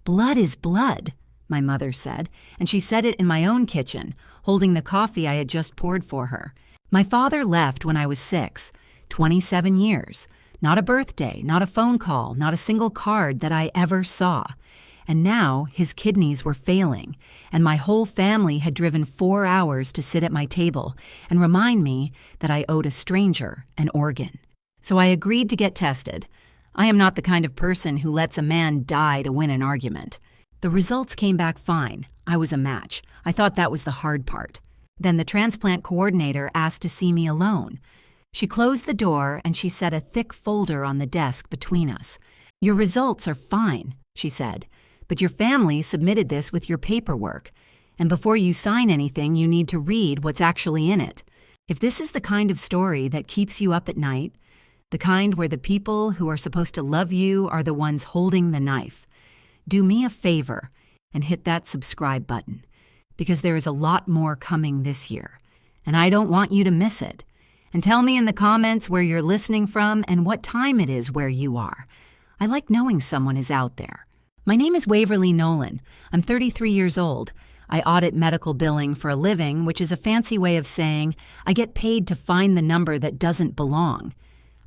"Blood is blood," my mother said, and she said it in my own kitchen, holding the coffee I had just poured for her. My father left when I was 6, 27 years. Not a birthday, not a phone call, not a single card that I ever saw. And now his kidneys were failing, and my whole family had driven 4 hours to sit at my table and remind me that I owed a stranger an organ. So I agreed to get tested. I am not the kind of person who lets a man die to win an argument. The results came back fine. I was a match. I thought that was the hard part. Then the transplant coordinator asked to see me alone. She closed the door and she set a thick folder on the desk between us. "Your results are fine," she said, "but your family submitted this with your paperwork, and before you sign anything, you need to read what's actually in it. If this is the kind of story that keeps you up at night, the kind where the people who are supposed to love you are the ones holding the knife, do me a favor and hit that subscribe button, because there is a lot more coming this year, and I don't want you to miss it. And tell me in the comments where you're listening from and what time it is where you are. I like knowing someone is out there. My name is Waverly Nolan. I'm 33 years old. I audit medical billing for a living, which is a fancy way of saying I get paid to find the number that doesn't belong.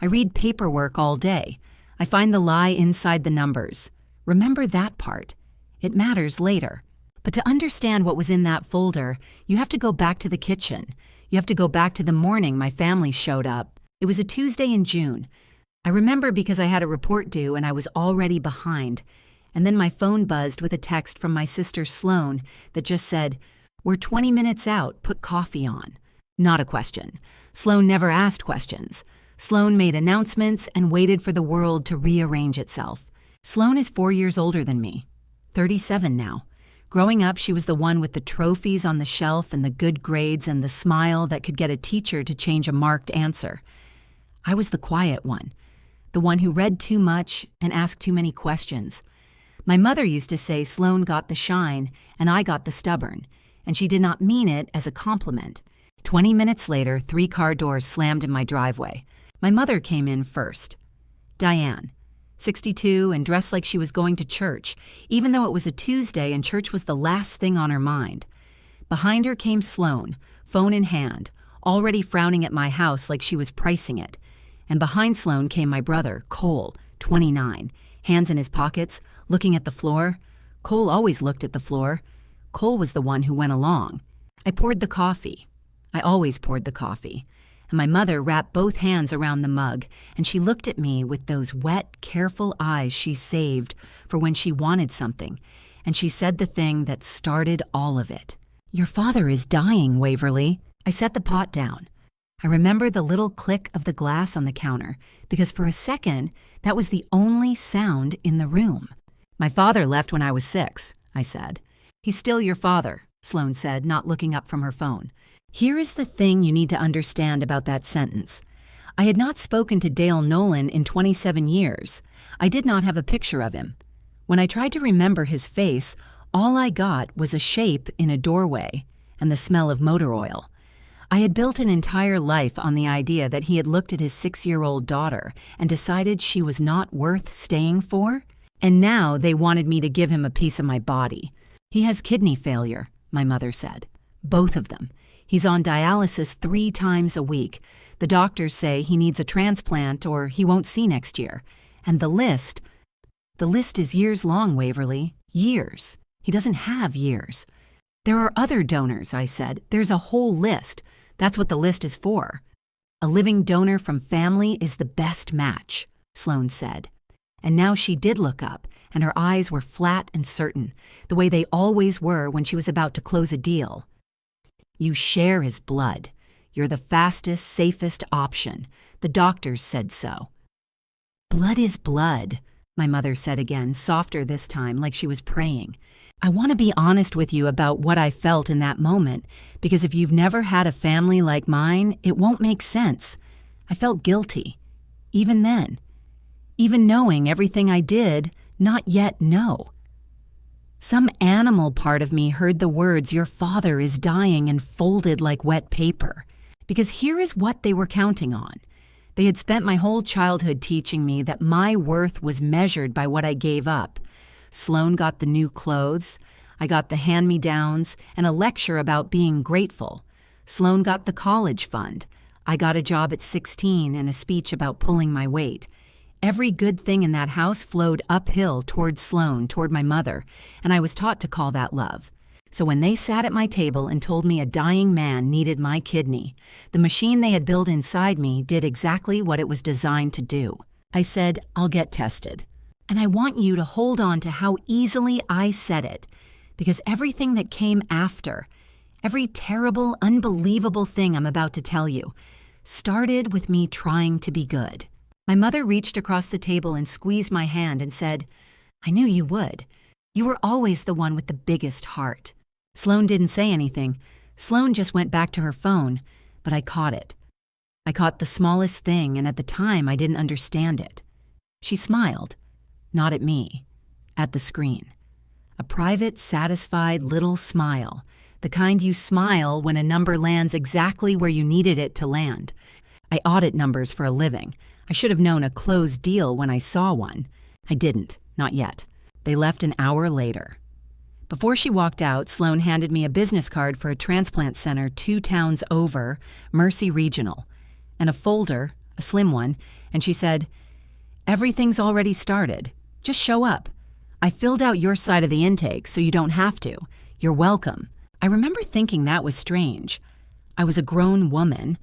I read paperwork all day. I find the lie inside the numbers. Remember that part. It matters later. But to understand what was in that folder, you have to go back to the kitchen. You have to go back to the morning my family showed up. It was a Tuesday in June. I remember because I had a report due and I was already behind. And then my phone buzzed with a text from my sister Sloan that just said, "We're 20 minutes out, put coffee on." Not a question. Sloan never asked questions. Sloan made announcements and waited for the world to rearrange itself. Sloan is 4 years older than me, 37 now. Growing up, she was the one with the trophies on the shelf and the good grades and the smile that could get a teacher to change a marked answer. I was the quiet one, the one who read too much and asked too many questions. My mother used to say Sloan got the shine and I got the stubborn, and she did not mean it as a compliment. 20 minutes later, 3 car doors slammed in my driveway. My mother came in first. Diane, 62 and dressed like she was going to church, even though it was a Tuesday and church was the last thing on her mind. Behind her came Sloan, phone in hand, already frowning at my house like she was pricing it. And behind Sloan came my brother, Cole, 29, hands in his pockets, looking at the floor. Cole always looked at the floor. Cole was the one who went along. I poured the coffee. I always poured the coffee. And my mother wrapped both hands around the mug, and she looked at me with those wet, careful eyes she saved for when she wanted something, and she said the thing that started all of it. "Your father is dying, Waverly." I set the pot down. I remember the little click of the glass on the counter, because for a second, that was the only sound in the room. "My father left when I was 6, I said. "He's still your father," Sloan said, not looking up from her phone. Here is the thing you need to understand about that sentence. I had not spoken to Dale Nolan in 27 years. I did not have a picture of him. When I tried to remember his face, all I got was a shape in a doorway and the smell of motor oil. I had built an entire life on the idea that he had looked at his 6-year-old daughter and decided she was not worth staying for, and now they wanted me to give him a piece of my body. "He has kidney failure," my mother said. "Both of them. He's on dialysis 3 times a week. The doctors say he needs a transplant or he won't see next year. And the list is years long, Waverly. Years. He doesn't have years." "There are other donors," I said. "There's a whole list. That's what the list is for." "A living donor from family is the best match," Sloan said. And now she did look up, and her eyes were flat and certain, the way they always were when she was about to close a deal. "You share his blood. You're the fastest, safest option. The doctors said so." "Blood is blood," my mother said again, softer this time, like she was praying. "I want to be honest with you about what I felt in that moment, because if you've never had a family like mine, it won't make sense. I felt guilty. Even then. Even knowing everything I did, not yet know. Some animal part of me heard the words, "Your father is dying," and folded like wet paper. Because here is what they were counting on. They had spent my whole childhood teaching me that my worth was measured by what I gave up. Sloan got the new clothes. I got the hand-me-downs and a lecture about being grateful. Sloan got the college fund. I got a job at 16 and a speech about pulling my weight. Every good thing in that house flowed uphill toward Sloan, toward my mother, and I was taught to call that love. So when they sat at my table and told me a dying man needed my kidney, the machine they had built inside me did exactly what it was designed to do. I said, I'll get tested. And I want you to hold on to how easily I said it, because everything that came after, every terrible, unbelievable thing I'm about to tell you, started with me trying to be good. My mother reached across the table and squeezed my hand and said, I knew you would. You were always the one with the biggest heart. Sloan didn't say anything. Sloan just went back to her phone, but I caught it. I caught the smallest thing, and at the time I didn't understand it. She smiled, not at me, at the screen. A private, satisfied little smile, the kind you smile when a number lands exactly where you needed it to land. I audit numbers for a living. I should have known a closed deal when I saw one. I didn't, not yet. They left an hour later. Before she walked out, Sloan handed me a business card for a transplant center 2 towns over, Mercy Regional, and a folder, a slim one, and she said, everything's already started. Just show up. I filled out your side of the intake, so you don't have to. You're welcome. I remember thinking that was strange. I was a grown woman.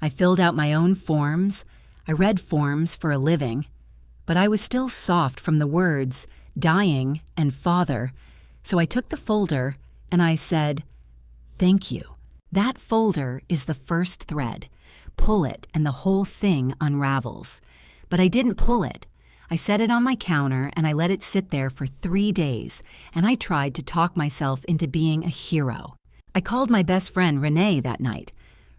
I filled out my own forms. I read forms for a living. But I was still soft from the words, dying and father, so I took the folder and I said, thank you. That folder is the first thread. Pull it and the whole thing unravels. But I didn't pull it. I set it on my counter and I let it sit there for 3 days, and I tried to talk myself into being a hero. I called my best friend Renee that night.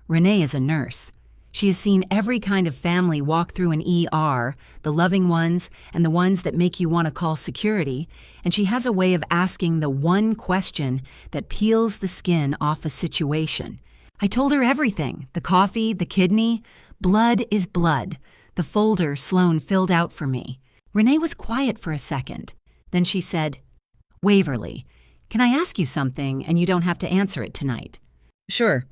Renee is a nurse. She has seen every kind of family walk through an ER, the loving ones and the ones that make you want to call security, and she has a way of asking the one question that peels the skin off a situation. I told her everything, the coffee, the kidney. Blood is blood. The folder Sloan filled out for me. Renee was quiet for a second. Then she said, Waverly, can I ask you something and you don't have to answer it tonight? Sure.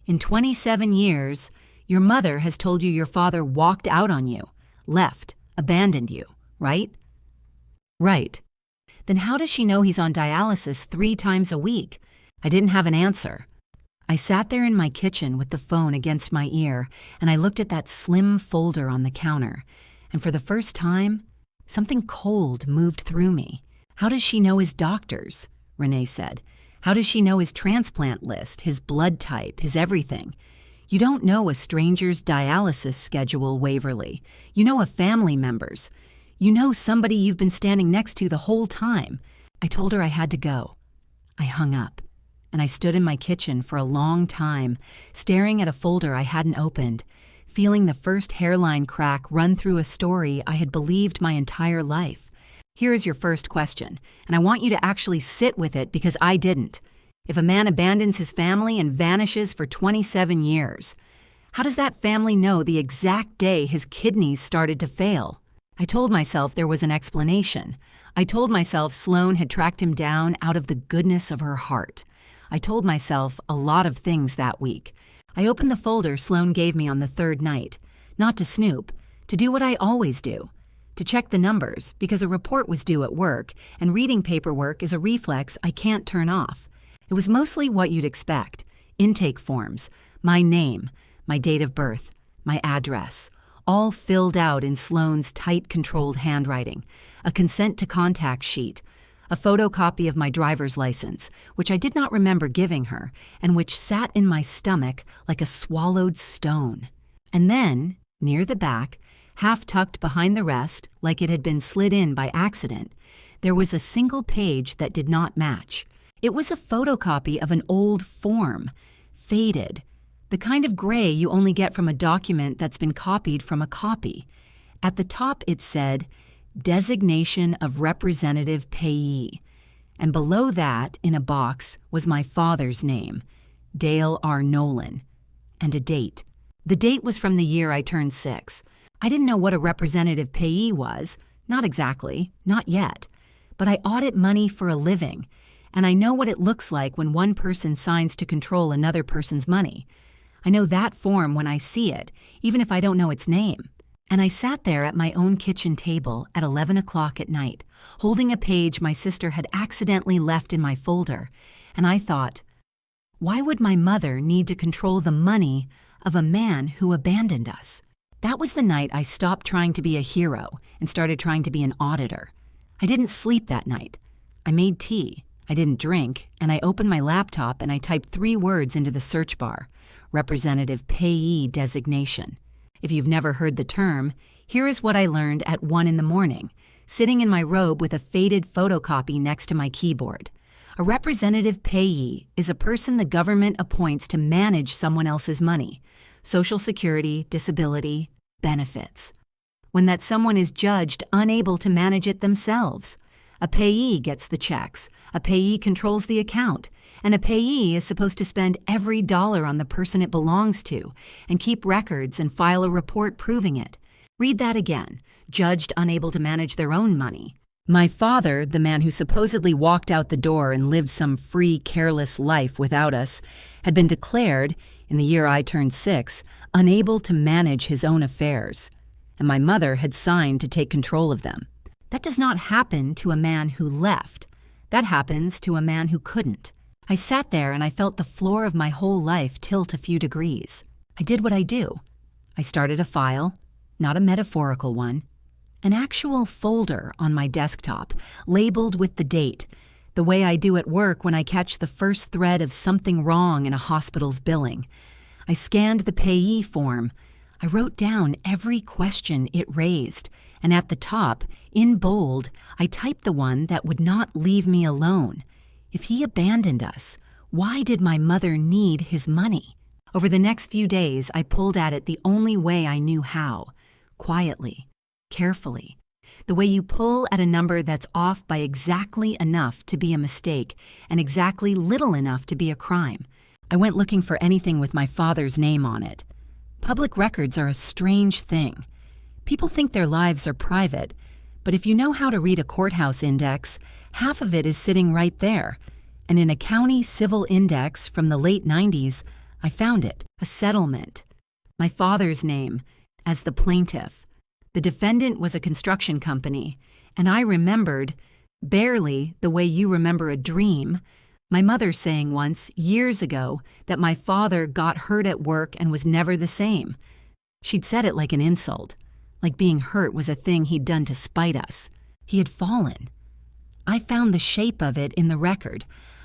In 27 years, your mother has told you your father walked out on you, left, abandoned you, right? Right. Then how does she know he's on dialysis 3 times a week? I didn't have an answer. I sat there in my kitchen with the phone against my ear, and I looked at that slim folder on the counter, and for the first time, something cold moved through me. How does she know his doctors? Renee said. How does she know his transplant list, his blood type, his everything? You don't know a stranger's dialysis schedule, Waverly. You know a family member's. You know somebody you've been standing next to the whole time. I told her I had to go. I hung up, and I stood in my kitchen for a long time, staring at a folder I hadn't opened, feeling the first hairline crack run through a story I had believed my entire life. Here is your first question, and I want you to actually sit with it because I didn't. If a man abandons his family and vanishes for 27 years, how does that family know the exact day his kidneys started to fail? I told myself there was an explanation. I told myself Sloan had tracked him down out of the goodness of her heart. I told myself a lot of things that week. I opened the folder Sloan gave me on the 3rd night, not to snoop, to do what I always do, to check the numbers because a report was due at work, and reading paperwork is a reflex I can't turn off. It was mostly what you'd expect: intake forms, my name, my date of birth, my address, all filled out in Sloan's tight, controlled handwriting, a consent to contact sheet, a photocopy of my driver's license, which I did not remember giving her, and which sat in my stomach like a swallowed stone. And then, near the back, half tucked behind the rest, like it had been slid in by accident, there was a single page that did not match. It was a photocopy of an old form, faded, the kind of gray you only get from a document that's been copied from a copy. At the top it said, Designation of Representative Payee, and below that, in a box, was my father's name, Dale R. Nolan, and a date. The date was from the year I turned 6. I didn't know what a representative payee was, not exactly, not yet. but I audit money for a living, and I know what it looks like when one person signs to control another person's money. I know that form when I see it, even if I don't know its name. And I sat there at my own kitchen table at 11 o'clock at night, holding a page my sister had accidentally left in my folder, and I thought, why would my mother need to control the money of a man who abandoned us? That was the night I stopped trying to be a hero and started trying to be an auditor. I didn't sleep that night. I made tea, I didn't drink, and I opened my laptop and I typed 3 words into the search bar: representative payee designation. If you've never heard the term, here is what I learned at 1 in the morning, sitting in my robe with a faded photocopy next to my keyboard. A representative payee is a person the government appoints to manage someone else's money: Social Security, disability, benefits. When that someone is judged unable to manage it themselves. A payee gets the checks, a payee controls the account, and a payee is supposed to spend every dollar on the person it belongs to and keep records and file a report proving it. Read that again: judged unable to manage their own money. My father, the man who supposedly walked out the door and lived some free, careless life without us, had been declared, in the year I turned 6, unable to manage his own affairs, and my mother had signed to take control of them. That does not happen to a man who left. That happens to a man who couldn't. I sat there and I felt the floor of my whole life tilt a few degrees. I did what I do. I started a file, not a metaphorical one, an actual folder on my desktop, labeled with the date, the way I do at work when I catch the first thread of something wrong in a hospital's billing. I scanned the payee form. I wrote down every question it raised, and at the top, in bold, I typed the one that would not leave me alone. If he abandoned us, why did my mother need his money? Over the next few days, I pulled at it the only way I knew how: quietly, carefully. The way you pull at a number that's off by exactly enough to be a mistake and exactly little enough to be a crime. I went looking for anything with my father's name on it. Public records are a strange thing. People think their lives are private, but if you know how to read a courthouse index, half of it is sitting right there. And in a county civil index from the late 90s, I found it: a settlement. My father's name as the plaintiff. The defendant was a construction company, and I remembered, barely the way you remember a dream, my mother saying once, years ago, that my father got hurt at work and was never the same. She'd said it like an insult, like being hurt was a thing he'd done to spite us. He had fallen. I found the shape of it in the record: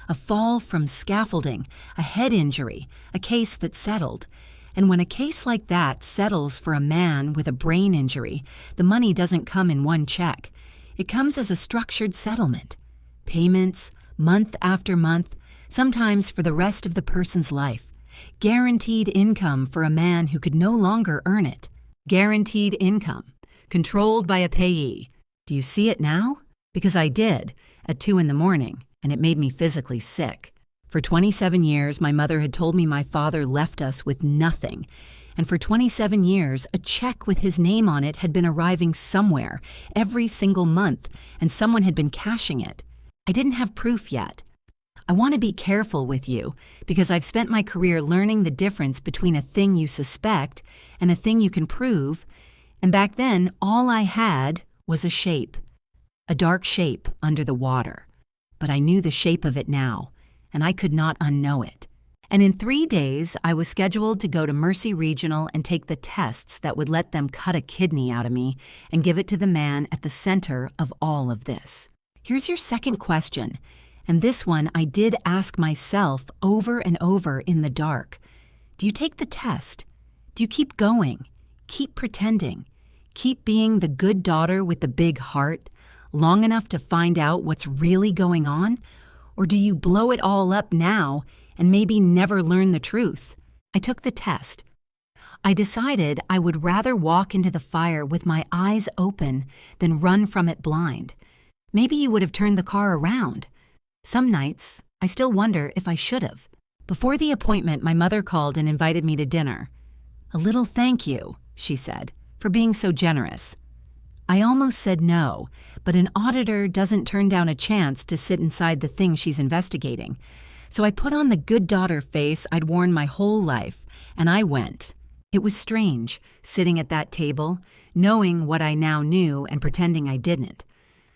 a fall from scaffolding, a head injury, a case that settled. And when a case like that settles for a man with a brain injury, the money doesn't come in one check. It comes as a structured settlement. Payments, month after month, sometimes for the rest of the person's life. Guaranteed income for a man who could no longer earn it. Guaranteed income, controlled by a payee. Do you see it now? Because I did, at 2 in the morning, and it made me physically sick. For 27 years, my mother had told me my father left us with nothing. And for 27 years, a check with his name on it had been arriving somewhere, every single month, and someone had been cashing it. I didn't have proof yet. I want to be careful with you, because I've spent my career learning the difference between a thing you suspect and a thing you can prove, and back then, all I had was a shape. A dark shape under the water. But I knew the shape of it now, and I could not unknow it. And in 3 days, I was scheduled to go to Mercy Regional and take the tests that would let them cut a kidney out of me and give it to the man at the center of all of this. Here's your second question, and this one I did ask myself over and over in the dark. Do you take the test? Do you keep going? Keep pretending? Keep being the good daughter with the big heart, long enough to find out what's really going on? Or do you blow it all up now and maybe never learn the truth? I took the test. I decided I would rather walk into the fire with my eyes open than run from it blind. Maybe you would have turned the car around. Some nights, I still wonder if I should have. Before the appointment, my mother called and invited me to dinner. "A little thank you," she said, "for being so generous." I almost said no, but an auditor doesn't turn down a chance to sit inside the thing she's investigating. So I put on the good daughter face I'd worn my whole life, and I went. It was strange, sitting at that table, knowing what I now knew and pretending I didn't.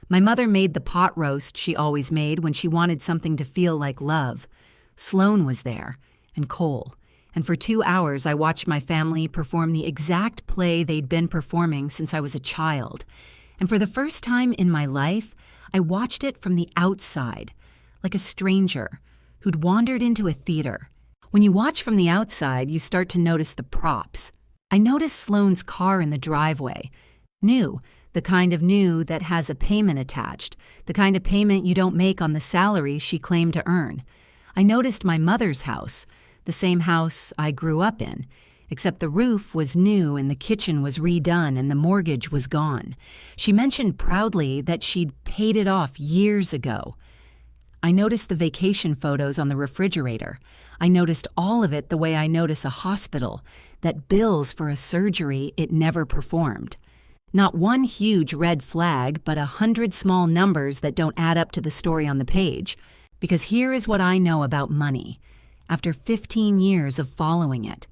My mother made the pot roast she always made when she wanted something to feel like love. Sloan was there, and Cole. And for 2 hours I watched my family perform the exact play they'd been performing since I was a child. And for the first time in my life, I watched it from the outside, like a stranger who'd wandered into a theater. When you watch from the outside, you start to notice the props. I noticed Sloane's car in the driveway. New, the kind of new that has a payment attached, the kind of payment you don't make on the salary she claimed to earn. I noticed my mother's house, the same house I grew up in, except the roof was new and the kitchen was redone and the mortgage was gone. She mentioned proudly that she'd paid it off years ago. I noticed the vacation photos on the refrigerator. I noticed all of it the way I notice a hospital that bills for a surgery it never performed. Not one huge red flag, but 100 small numbers that don't add up to the story on the page. Because here is what I know about money. After 15 years of following it,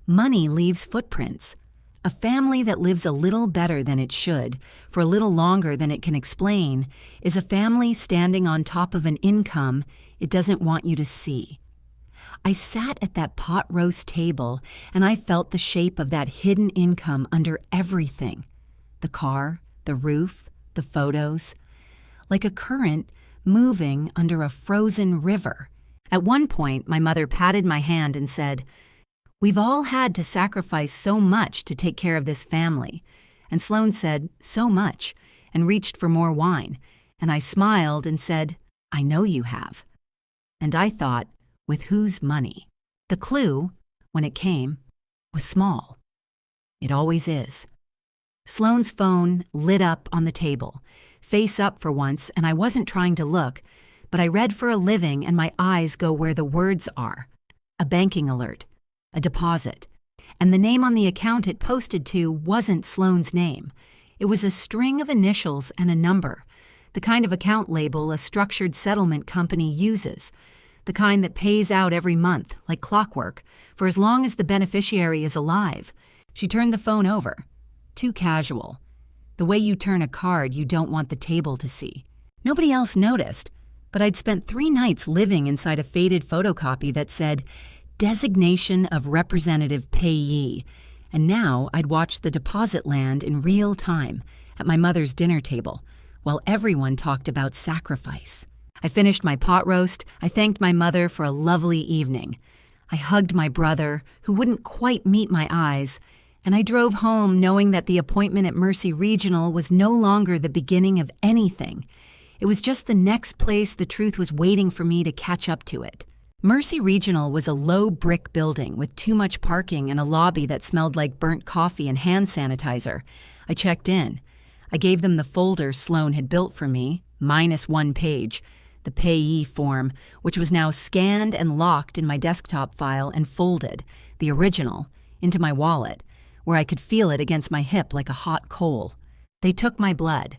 money leaves footprints. A family that lives a little better than it should, for a little longer than it can explain, is a family standing on top of an income it doesn't want you to see. I sat at that pot roast table and I felt the shape of that hidden income under everything. The car, the roof, the photos. Like a current moving under a frozen river. At one point, my mother patted my hand and said, "We've all had to sacrifice so much to take care of this family." And Sloan said, "So much," and reached for more wine. And I smiled and said, "I know you have." And I thought, with whose money? The clue, when it came, was small. It always is. Sloan's phone lit up on the table, face up for once, and I wasn't trying to look, but I read for a living and my eyes go where the words are. A banking alert, a deposit. And the name on the account it posted to wasn't Sloan's name. It was a string of initials and a number, the kind of account label a structured settlement company uses, the kind that pays out every month, like clockwork, for as long as the beneficiary is alive. She turned the phone over. Too casual. The way you turn a card you don't want the table to see. Nobody else noticed, but I'd spent 3 nights living inside a faded photocopy that said, "Designation of Representative Payee," and now I'd watched the deposit land in real time at my mother's dinner table, while everyone talked about sacrifice. I finished my pot roast, I thanked my mother for a lovely evening. I hugged my brother, who wouldn't quite meet my eyes, and I drove home knowing that the appointment at Mercy Regional was no longer the beginning of anything. It was just the next place the truth was waiting for me to catch up to it. Mercy Regional was a low brick building with too much parking and a lobby that smelled like burnt coffee and hand sanitizer. I checked in. I gave them the folder Sloan had built for me, minus 1 page, the payee form, which was now scanned and locked in my desktop file and folded, the original, into my wallet, where I could feel it against my hip like a hot coal. They took my blood.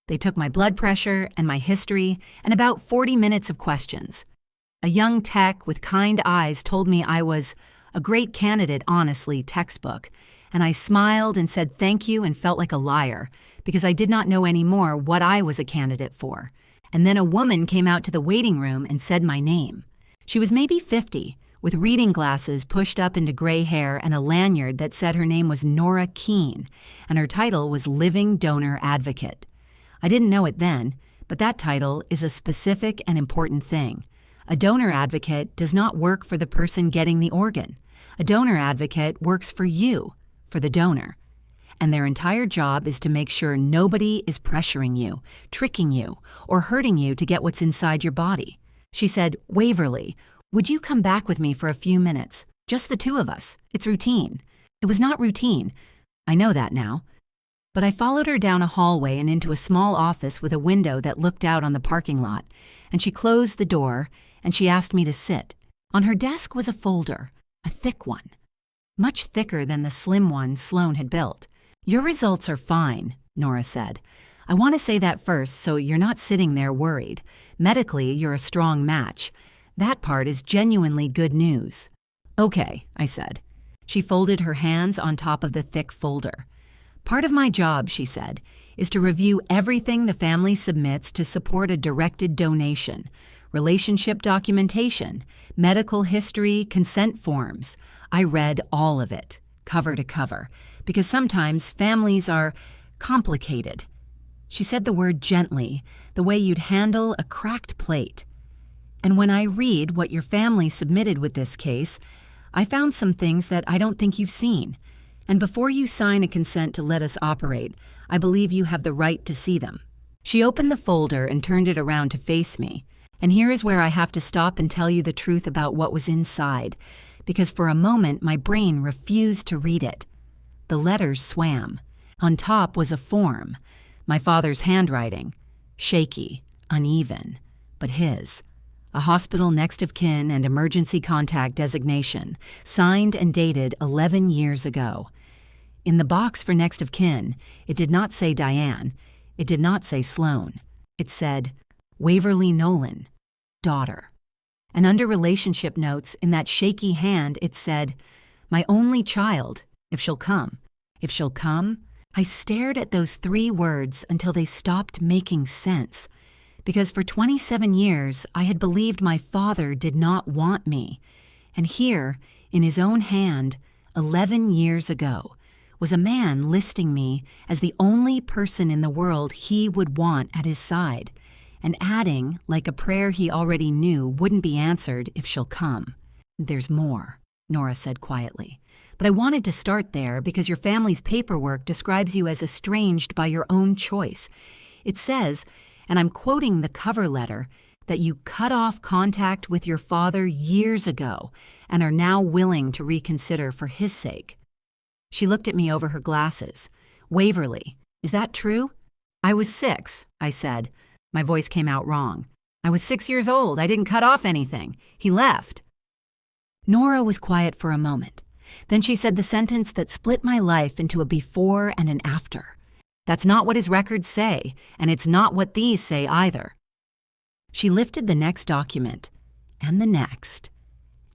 They took my blood pressure and my history and about 40 minutes of questions. A young tech with kind eyes told me I was a great candidate, honestly, textbook, and I smiled and said thank you and felt like a liar because I did not know anymore what I was a candidate for. And then a woman came out to the waiting room and said my name. She was maybe 50, with reading glasses pushed up into gray hair and a lanyard that said her name was Nora Keene, and her title was Living Donor Advocate. I didn't know it then, but that title is a specific and important thing. A donor advocate does not work for the person getting the organ. A donor advocate works for you, for the donor. And their entire job is to make sure nobody is pressuring you, tricking you, or hurting you to get what's inside your body. She said, "Waverly, would you come back with me for a few minutes? Just the 2 of us. It's routine." It was not routine. I know that now. But I followed her down a hallway and into a small office with a window that looked out on the parking lot, and she closed the door, and she asked me to sit. On her desk was a folder, a thick one, much thicker than the slim one Sloan had built. "Your results are fine," Nora said. I want to say that first so you're not sitting there worried. Medically, you're a strong match. That part is genuinely good news. Okay, I said. She folded her hands on top of the thick folder. Part of my job, she said, is to review everything the family submits to support a directed donation. Relationship documentation, medical history, consent forms. I read all of it, cover to cover, because sometimes families are complicated. She said the word gently, the way you'd handle a cracked plate. And when I read what your family submitted with this case, I found some things that I don't think you've seen. And before you sign a consent to let us operate, I believe you have the right to see them. She opened the folder and turned it around to face me. And here is where I have to stop and tell you the truth about what was inside, because for a moment my brain refused to read it. The letters swam. On top was a form. My father's handwriting. Shaky, uneven, but his. A hospital next of kin and emergency contact designation, signed and dated 11 years ago. In the box for next of kin, it did not say Diane. It did not say Sloan. It said, Waverly Nolan, daughter. And under relationship notes, in that shaky hand, it said, my only child, if she'll come. If she'll come? I stared at those 3 words until they stopped making sense. Because for 27 years, I had believed my father did not want me. And here, in his own hand, 11 years ago, was a man listing me as the only person in the world he would want at his side, and adding, like a prayer he already knew wouldn't be answered if she'll come. There's more, Nora said quietly. But I wanted to start there because your family's paperwork describes you as estranged by your own choice. It says, and I'm quoting the cover letter, that you cut off contact with your father years ago and are now willing to reconsider for his sake. She looked at me over her glasses. Waverly, is that true? I was 6, I said. My voice came out wrong. I was 6 years old. I didn't cut off anything. He left. Nora was quiet for a moment. Then she said the sentence that split my life into a before and an after. That's not what his records say, and it's not what these say either. She lifted the next document, and the next,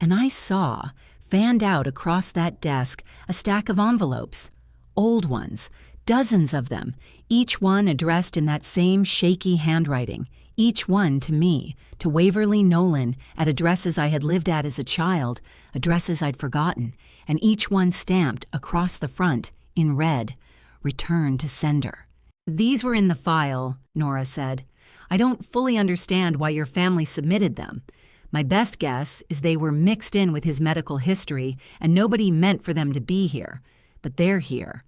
and I saw, fanned out across that desk, a stack of envelopes, old ones, dozens of them, each one addressed in that same shaky handwriting, each one to me, to Waverly Nolan, at addresses I had lived at as a child, addresses I'd forgotten, and each one stamped across the front, in red, return to sender. These were in the file, Nora said. I don't fully understand why your family submitted them. My best guess is they were mixed in with his medical history and nobody meant for them to be here. But they're here.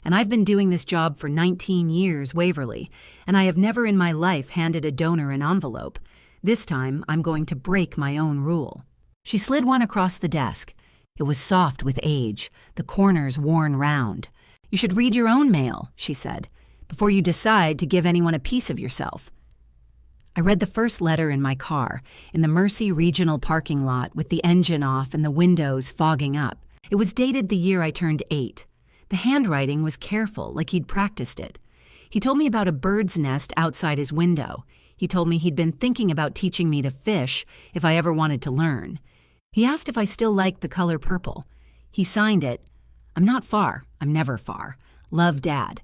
And I've been doing this job for 19 years, Waverly, and I have never in my life handed a donor an envelope. This time, I'm going to break my own rule. She slid one across the desk. It was soft with age, the corners worn round. You should read your own mail, she said, before you decide to give anyone a piece of yourself. I read the first letter in my car, in the Mercy Regional parking lot with the engine off and the windows fogging up. It was dated the year I turned 8. The handwriting was careful, like he'd practiced it. He told me about a bird's nest outside his window. He told me he'd been thinking about teaching me to fish if I ever wanted to learn. He asked if I still liked the color purple. He signed it, I'm not far, I'm never far. Love, Dad.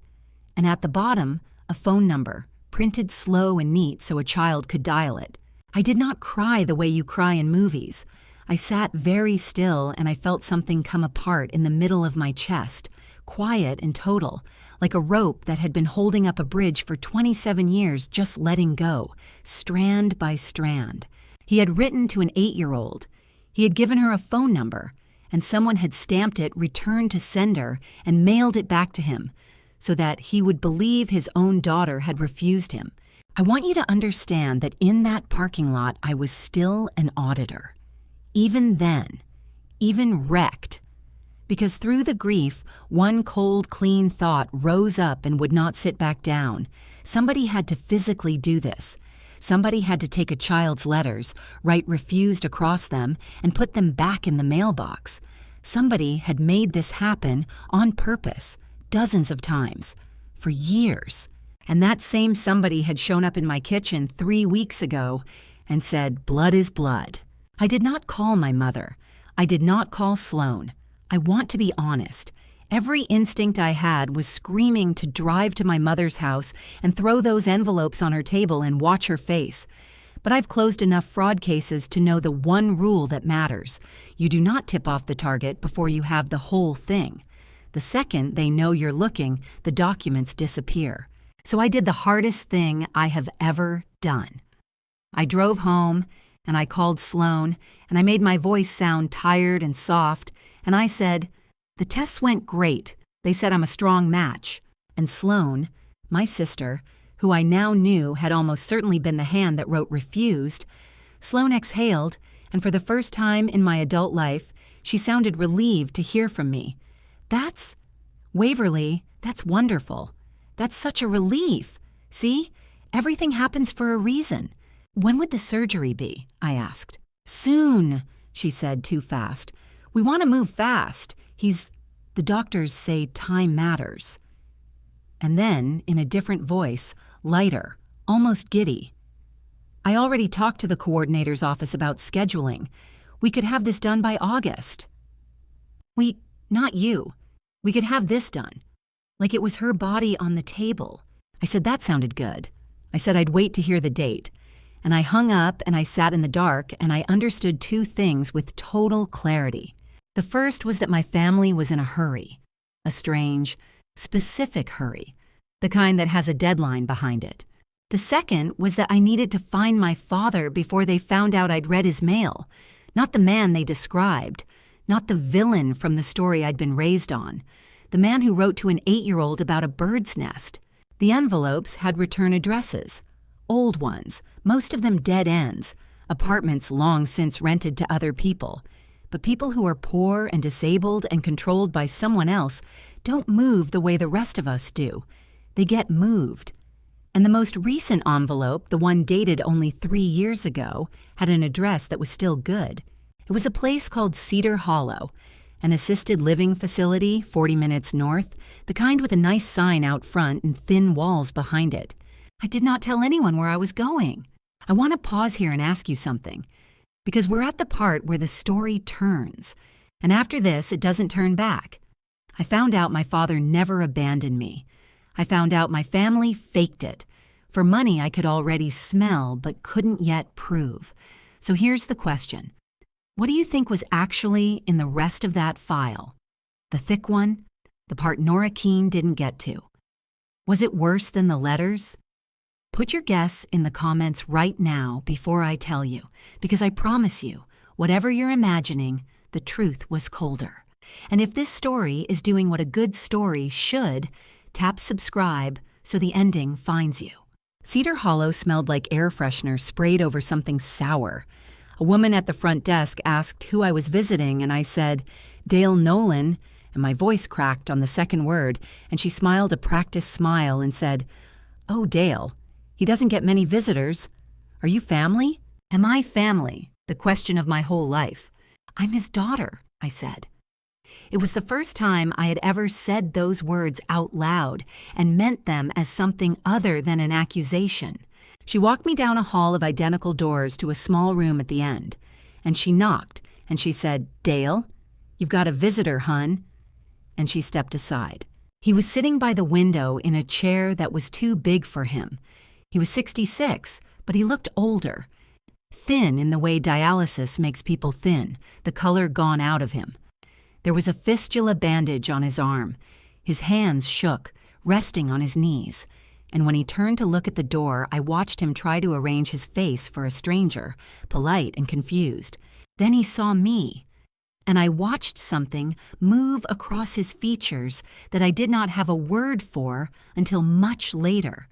And at the bottom, a phone number, printed slow and neat so a child could dial it. I did not cry the way you cry in movies. I sat very still and I felt something come apart in the middle of my chest, quiet and total, like a rope that had been holding up a bridge for 27 years just letting go, strand by strand. He had written to an 8-year-old. He had given her a phone number, and someone had stamped it return to sender and mailed it back to him so that he would believe his own daughter had refused him. I want you to understand that in that parking lot, I was still an auditor. Even then, even wrecked. Because through the grief, one cold, clean thought rose up and would not sit back down. Somebody had to physically do this. Somebody had to take a child's letters, write refused across them, and put them back in the mailbox. Somebody had made this happen on purpose, dozens of times. for years. And that same somebody had shown up in my kitchen 3 weeks ago and said, "Blood is blood." I did not call my mother. I did not call Sloan. I want to be honest. Every instinct I had was screaming to drive to my mother's house and throw those envelopes on her table and watch her face. But I've closed enough fraud cases to know the one rule that matters. You do not tip off the target before you have the whole thing. The second they know you're looking, the documents disappear. So I did the hardest thing I have ever done. I drove home, and I called Sloan, and I made my voice sound tired and soft, and I said, "The tests went great. They said I'm a strong match." And Sloan, my sister, who I now knew had almost certainly been the hand that wrote refused, Sloan exhaled, and for the first time in my adult life, she sounded relieved to hear from me. Waverly, that's wonderful. That's such a relief. See, everything happens for a reason. When would the surgery be? I asked. Soon, she said too fast. We want to move fast. The doctors say time matters. And then, in a different voice, lighter, almost giddy. I already talked to the coordinator's office about scheduling. We could have this done by August. Not you. We could have this done. Like it was her body on the table. I said that sounded good. I said I'd wait to hear the date. And I hung up and I sat in the dark and I understood two things with total clarity. The first was that my family was in a hurry. A strange, specific hurry. The kind that has a deadline behind it. The second was that I needed to find my father before they found out I'd read his mail. Not the man they described. Not the villain from the story I'd been raised on. The man who wrote to an 8-year-old about a bird's nest. The envelopes had return addresses. Old ones, most of them dead ends. Apartments long since rented to other people. But people who are poor and disabled and controlled by someone else don't move the way the rest of us do. They get moved. And the most recent envelope, the one dated only 3 years ago, had an address that was still good. It was a place called Cedar Hollow, an assisted living facility 40 minutes north, the kind with a nice sign out front and thin walls behind it. I did not tell anyone where I was going. I want to pause here and ask you something, because we're at the part where the story turns, and after this, it doesn't turn back. I found out my father never abandoned me. I found out my family faked it. For money I could already smell but couldn't yet prove. So here's the question. What do you think was actually in the rest of that file? The thick one? The part Nora Keene didn't get to? Was it worse than the letters? Put your guess in the comments right now before I tell you, because I promise you, whatever you're imagining, the truth was colder. And if this story is doing what a good story should, tap subscribe so the ending finds you. Cedar Hollow smelled like air freshener sprayed over something sour. A woman at the front desk asked who I was visiting, and I said, Dale Nolan, and my voice cracked on the second word, and she smiled a practiced smile and said, "Oh, Dale, he doesn't get many visitors. Are you family?" Am I family? The question of my whole life. I'm his daughter, I said. It was the first time I had ever said those words out loud and meant them as something other than an accusation. She walked me down a hall of identical doors to a small room at the end, and she knocked, and she said, "Dale, you've got a visitor, hun." And she stepped aside. He was sitting by the window in a chair that was too big for him. He was 66, but he looked older. Thin in the way dialysis makes people thin, the color gone out of him. There was a fistula bandage on his arm. His hands shook, resting on his knees. And when he turned to look at the door, I watched him try to arrange his face for a stranger, polite and confused. Then he saw me, and I watched something move across his features that I did not have a word for until much later.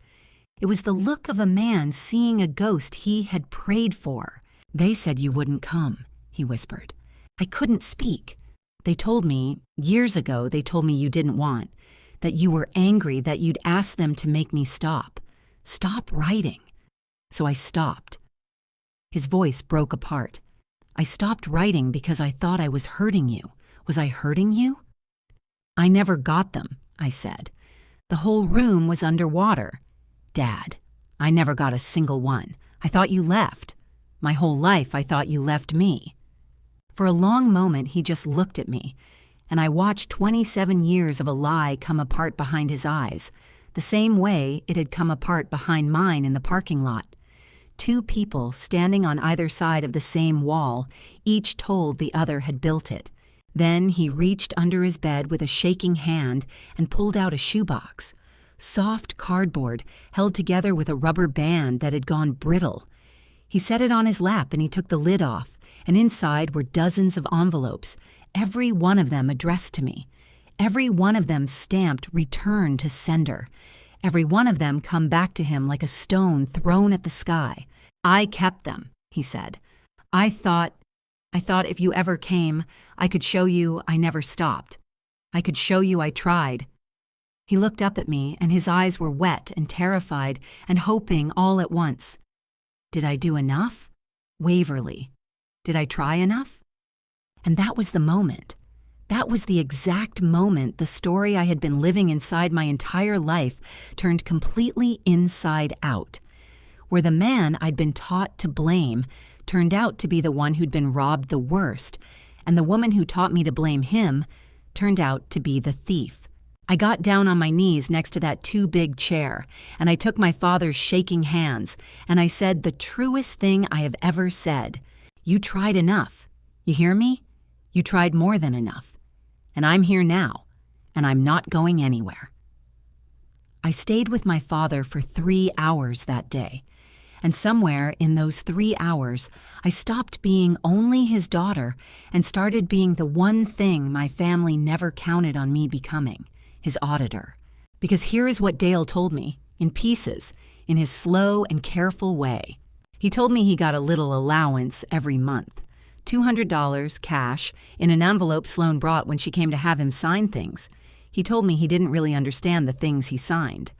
It was the look of a man seeing a ghost he had prayed for. "They said you wouldn't come," he whispered. I couldn't speak. They told me, years ago, they told me you didn't want, that you were angry that you'd asked them to make me stop. Stop writing. So I stopped. His voice broke apart. I stopped writing because I thought I was hurting you. Was I hurting you? I never got them, I said. The whole room was underwater. Dad, I never got a single one. I thought you left. My whole life I thought you left me. For a long moment he just looked at me, and I watched 27 years of a lie come apart behind his eyes, the same way it had come apart behind mine in the parking lot. Two people standing on either side of the same wall, each told the other had built it. Then he reached under his bed with a shaking hand and pulled out a shoebox. Soft cardboard held together with a rubber band that had gone brittle. He set it on his lap and he took the lid off, and inside were dozens of envelopes, every one of them addressed to me. Every one of them stamped "Return to Sender." Every one of them come back to him like a stone thrown at the sky. I kept them, he said. I thought if you ever came, I could show you I never stopped. I could show you I tried. He looked up at me, and his eyes were wet and terrified and hoping all at once. Did I do enough? Waverly. Did I try enough? And that was the moment. That was the exact moment the story I had been living inside my entire life turned completely inside out, where the man I'd been taught to blame turned out to be the one who'd been robbed the worst, and the woman who taught me to blame him turned out to be the thief. I got down on my knees next to that too big chair, and I took my father's shaking hands, and I said the truest thing I have ever said. You tried enough. You hear me? You tried more than enough. And I'm here now, and I'm not going anywhere. I stayed with my father for 3 hours that day, and somewhere in those 3 hours, I stopped being only his daughter and started being the one thing my family never counted on me becoming, his auditor. Because here is what Dale told me, in pieces, in his slow and careful way. He told me he got a little allowance every month, $200 cash in an envelope Sloan brought when she came to have him sign things. He told me he didn't really understand the things he signed.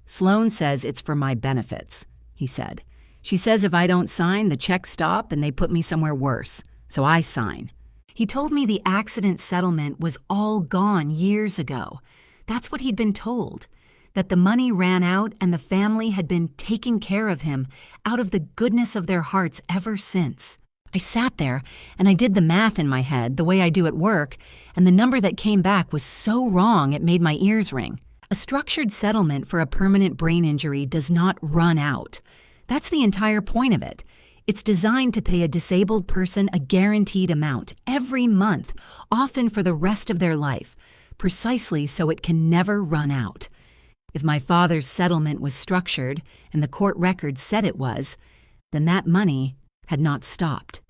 Sloan says it's for my benefits, he said. She says if I don't sign, the checks stop and they put me somewhere worse, so I sign. He told me the accident settlement was all gone years ago. That's what he'd been told, that the money ran out and the family had been taking care of him out of the goodness of their hearts ever since. I sat there and I did the math in my head the way I do at work, and the number that came back was so wrong it made my ears ring. A structured settlement for a permanent brain injury does not run out. That's the entire point of it. It's designed to pay a disabled person a guaranteed amount every month, often for the rest of their life, precisely so it can never run out. If my father's settlement was structured, and the court records said it was, then that money had not stopped.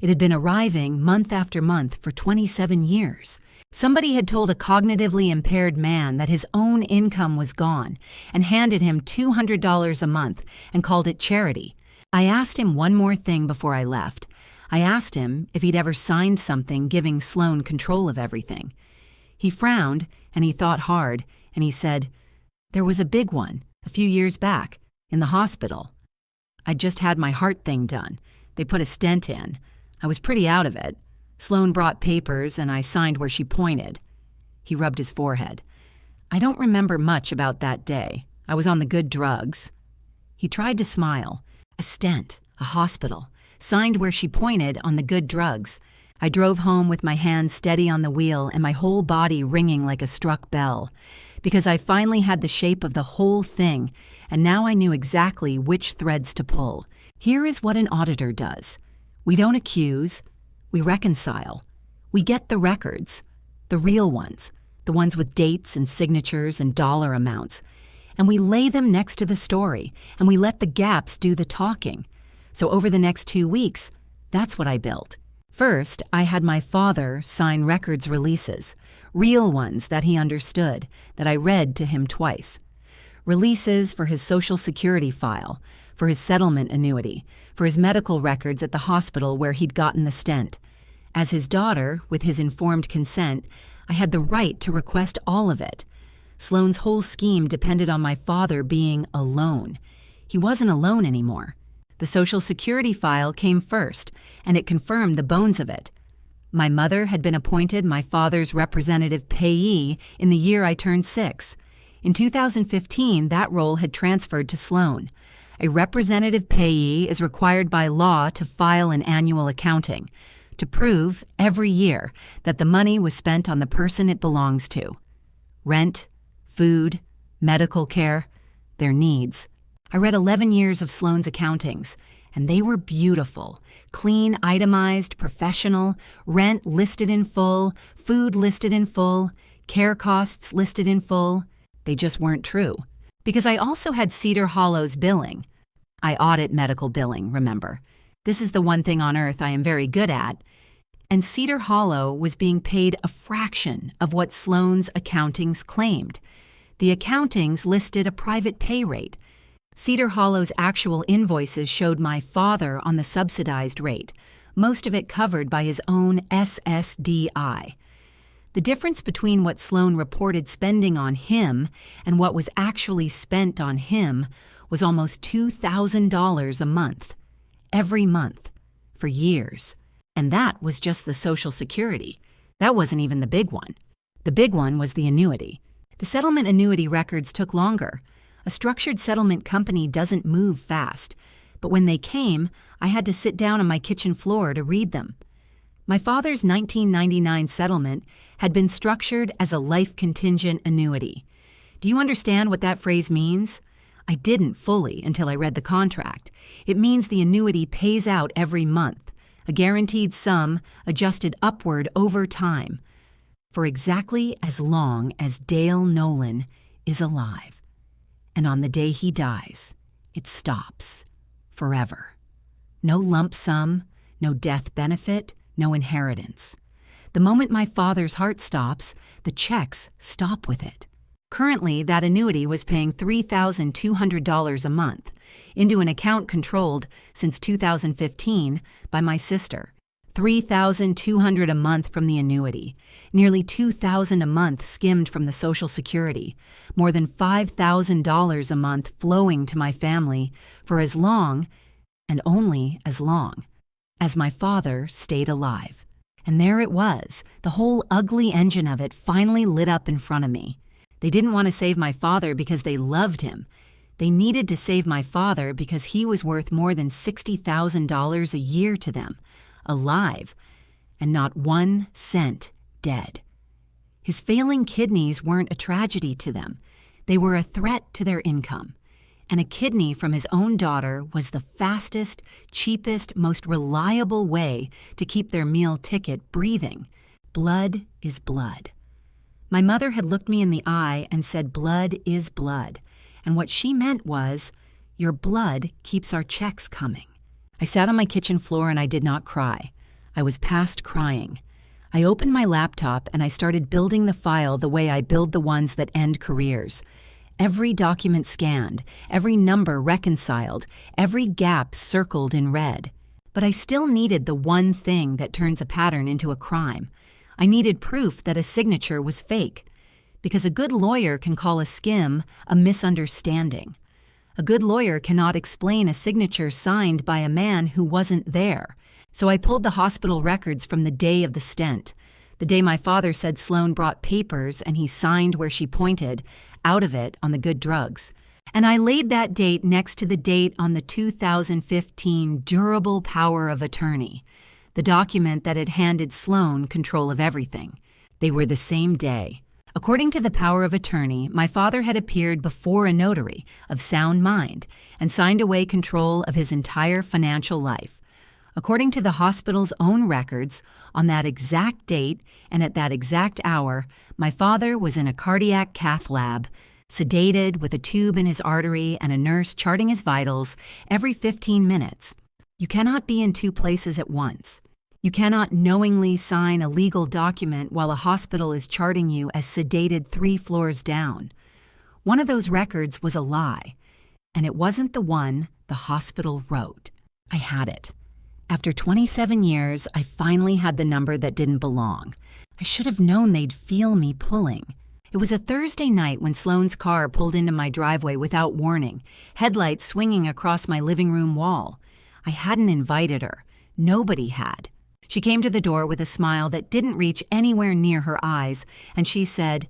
It had been arriving month after month for 27 years. Somebody had told a cognitively impaired man that his own income was gone and handed him $200 a month and called it charity. I asked him one more thing before I left. I asked him if he'd ever signed something giving Sloan control of everything. He frowned, and he thought hard, and he said, "There was a big one, a few years back, in the hospital. I'd just had my heart thing done. They put a stent in. I was pretty out of it. Sloan brought papers, and I signed where she pointed." He rubbed his forehead. "I don't remember much about that day. I was on the good drugs." He tried to smile. A stent, a hospital, signed where she pointed on the good drugs. I drove home with my hands steady on the wheel and my whole body ringing like a struck bell, because I finally had the shape of the whole thing, and now I knew exactly which threads to pull. Here is what an auditor does. We don't accuse, we reconcile. We get the records, the real ones, the ones with dates and signatures and dollar amounts, and we lay them next to the story, and we let the gaps do the talking. So over the next 2 weeks, that's what I built. First, I had my father sign records releases, real ones that he understood, that I read to him twice. Releases for his Social Security file, for his settlement annuity, for his medical records at the hospital where he'd gotten the stent. As his daughter, with his informed consent, I had the right to request all of it. Sloan's whole scheme depended on my father being alone. He wasn't alone anymore. The Social Security file came first, and it confirmed the bones of it. My mother had been appointed my father's representative payee in the year I turned 6. In 2015, that role had transferred to Sloan. A representative payee is required by law to file an annual accounting, to prove, every year, that the money was spent on the person it belongs to. Rent, food, medical care, their needs. I read 11 years of Sloan's accountings, and they were beautiful. Clean, itemized, professional, rent listed in full, food listed in full, care costs listed in full. They just weren't true. Because I also had Cedar Hollow's billing. I audit medical billing, remember. This is the one thing on earth I am very good at. And Cedar Hollow was being paid a fraction of what Sloan's accountings claimed. The accountings listed a private pay rate. Cedar Hollow's actual invoices showed my father on the subsidized rate, most of it covered by his own SSDI. The difference between what Sloan reported spending on him and what was actually spent on him was almost $2,000 a month. Every month. For years. And that was just the Social Security. That wasn't even the big one. The big one was the annuity. The settlement annuity records took longer. A structured settlement company doesn't move fast, but when they came, I had to sit down on my kitchen floor to read them. My father's 1999 settlement had been structured as a life contingent annuity. Do you understand what that phrase means? I didn't fully until I read the contract. It means the annuity pays out every month, a guaranteed sum adjusted upward over time, for exactly as long as Dale Nolan is alive. And on the day he dies, it stops. Forever. No lump sum, no death benefit, no inheritance. The moment my father's heart stops, the checks stop with it. Currently, that annuity was paying $3,200 a month into an account controlled since 2015 by my sister. $3,200 a month from the annuity, nearly $2,000 a month skimmed from the Social Security, more than $5,000 a month flowing to my family for as long, and only as long, as my father stayed alive. And there it was, the whole ugly engine of it finally lit up in front of me. They didn't want to save my father because they loved him. They needed to save my father because he was worth more than $60,000 a year to them, alive, and not 1 cent dead. His failing kidneys weren't a tragedy to them. They were a threat to their income. And a kidney from his own daughter was the fastest, cheapest, most reliable way to keep their meal ticket breathing. Blood is blood. My mother had looked me in the eye and said, "Blood is blood." And what she meant was, your blood keeps our checks coming. I sat on my kitchen floor and I did not cry. I was past crying. I opened my laptop and I started building the file the way I build the ones that end careers. Every document scanned, every number reconciled, every gap circled in red. But I still needed the one thing that turns a pattern into a crime. I needed proof that a signature was fake. Because a good lawyer can call a skim a misunderstanding. A good lawyer cannot explain a signature signed by a man who wasn't there. So I pulled the hospital records from the day of the stent, the day my father said Sloan brought papers and he signed where she pointed, out of it on the good drugs. And I laid that date next to the date on the 2015 Durable Power of Attorney, the document that had handed Sloan control of everything. They were the same day. According to the power of attorney, my father had appeared before a notary of sound mind and signed away control of his entire financial life. According to the hospital's own records, on that exact date and at that exact hour, my father was in a cardiac cath lab, sedated with a tube in his artery and a nurse charting his vitals every 15 minutes. You cannot be in two places at once. You cannot knowingly sign a legal document while a hospital is charting you as sedated 3 floors down. One of those records was a lie, and it wasn't the one the hospital wrote. I had it. After 27 years, I finally had the number that didn't belong. I should have known they'd feel me pulling. It was a Thursday night when Sloan's car pulled into my driveway without warning, headlights swinging across my living room wall. I hadn't invited her. Nobody had. She came to the door with a smile that didn't reach anywhere near her eyes, and she said,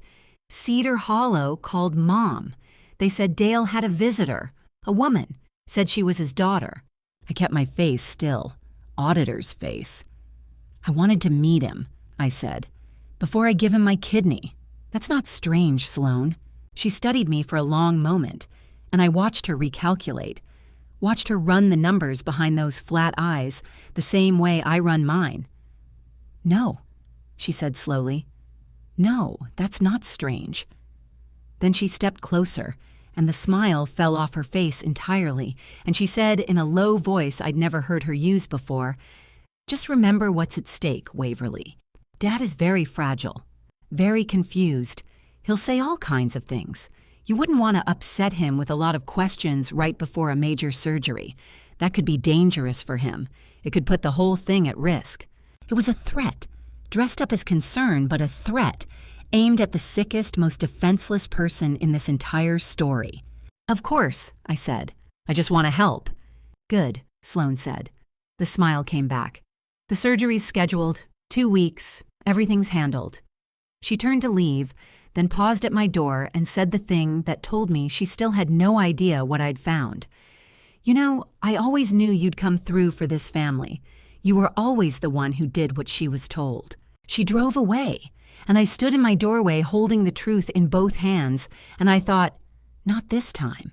Cedar Hollow called Mom. They said Dale had a visitor, a woman, said she was his daughter. I kept my face still, auditor's face. I wanted to meet him, I said, before I give him my kidney. That's not strange, Sloane. She studied me for a long moment, and I watched her recalculate, watched her run the numbers behind those flat eyes the same way I run mine. No, she said slowly. No, that's not strange. Then she stepped closer, and the smile fell off her face entirely, and she said in a low voice I'd never heard her use before, "Just remember what's at stake, Waverly. Dad is very fragile, very confused. He'll say all kinds of things. You wouldn't want to upset him with a lot of questions right before a major surgery. That could be dangerous for him. It could put the whole thing at risk." It was a threat, dressed up as concern, but a threat, aimed at the sickest, most defenseless person in this entire story. "Of course," I said. "I just want to help." "Good," Sloane said. The smile came back. "The surgery's scheduled, 2 weeks, everything's handled." She turned to leave, then paused at my door and said the thing that told me she still had no idea what I'd found. "You know, I always knew you'd come through for this family. You were always the one who did what she was told." She drove away, and I stood in my doorway holding the truth in both hands, and I thought, not this time.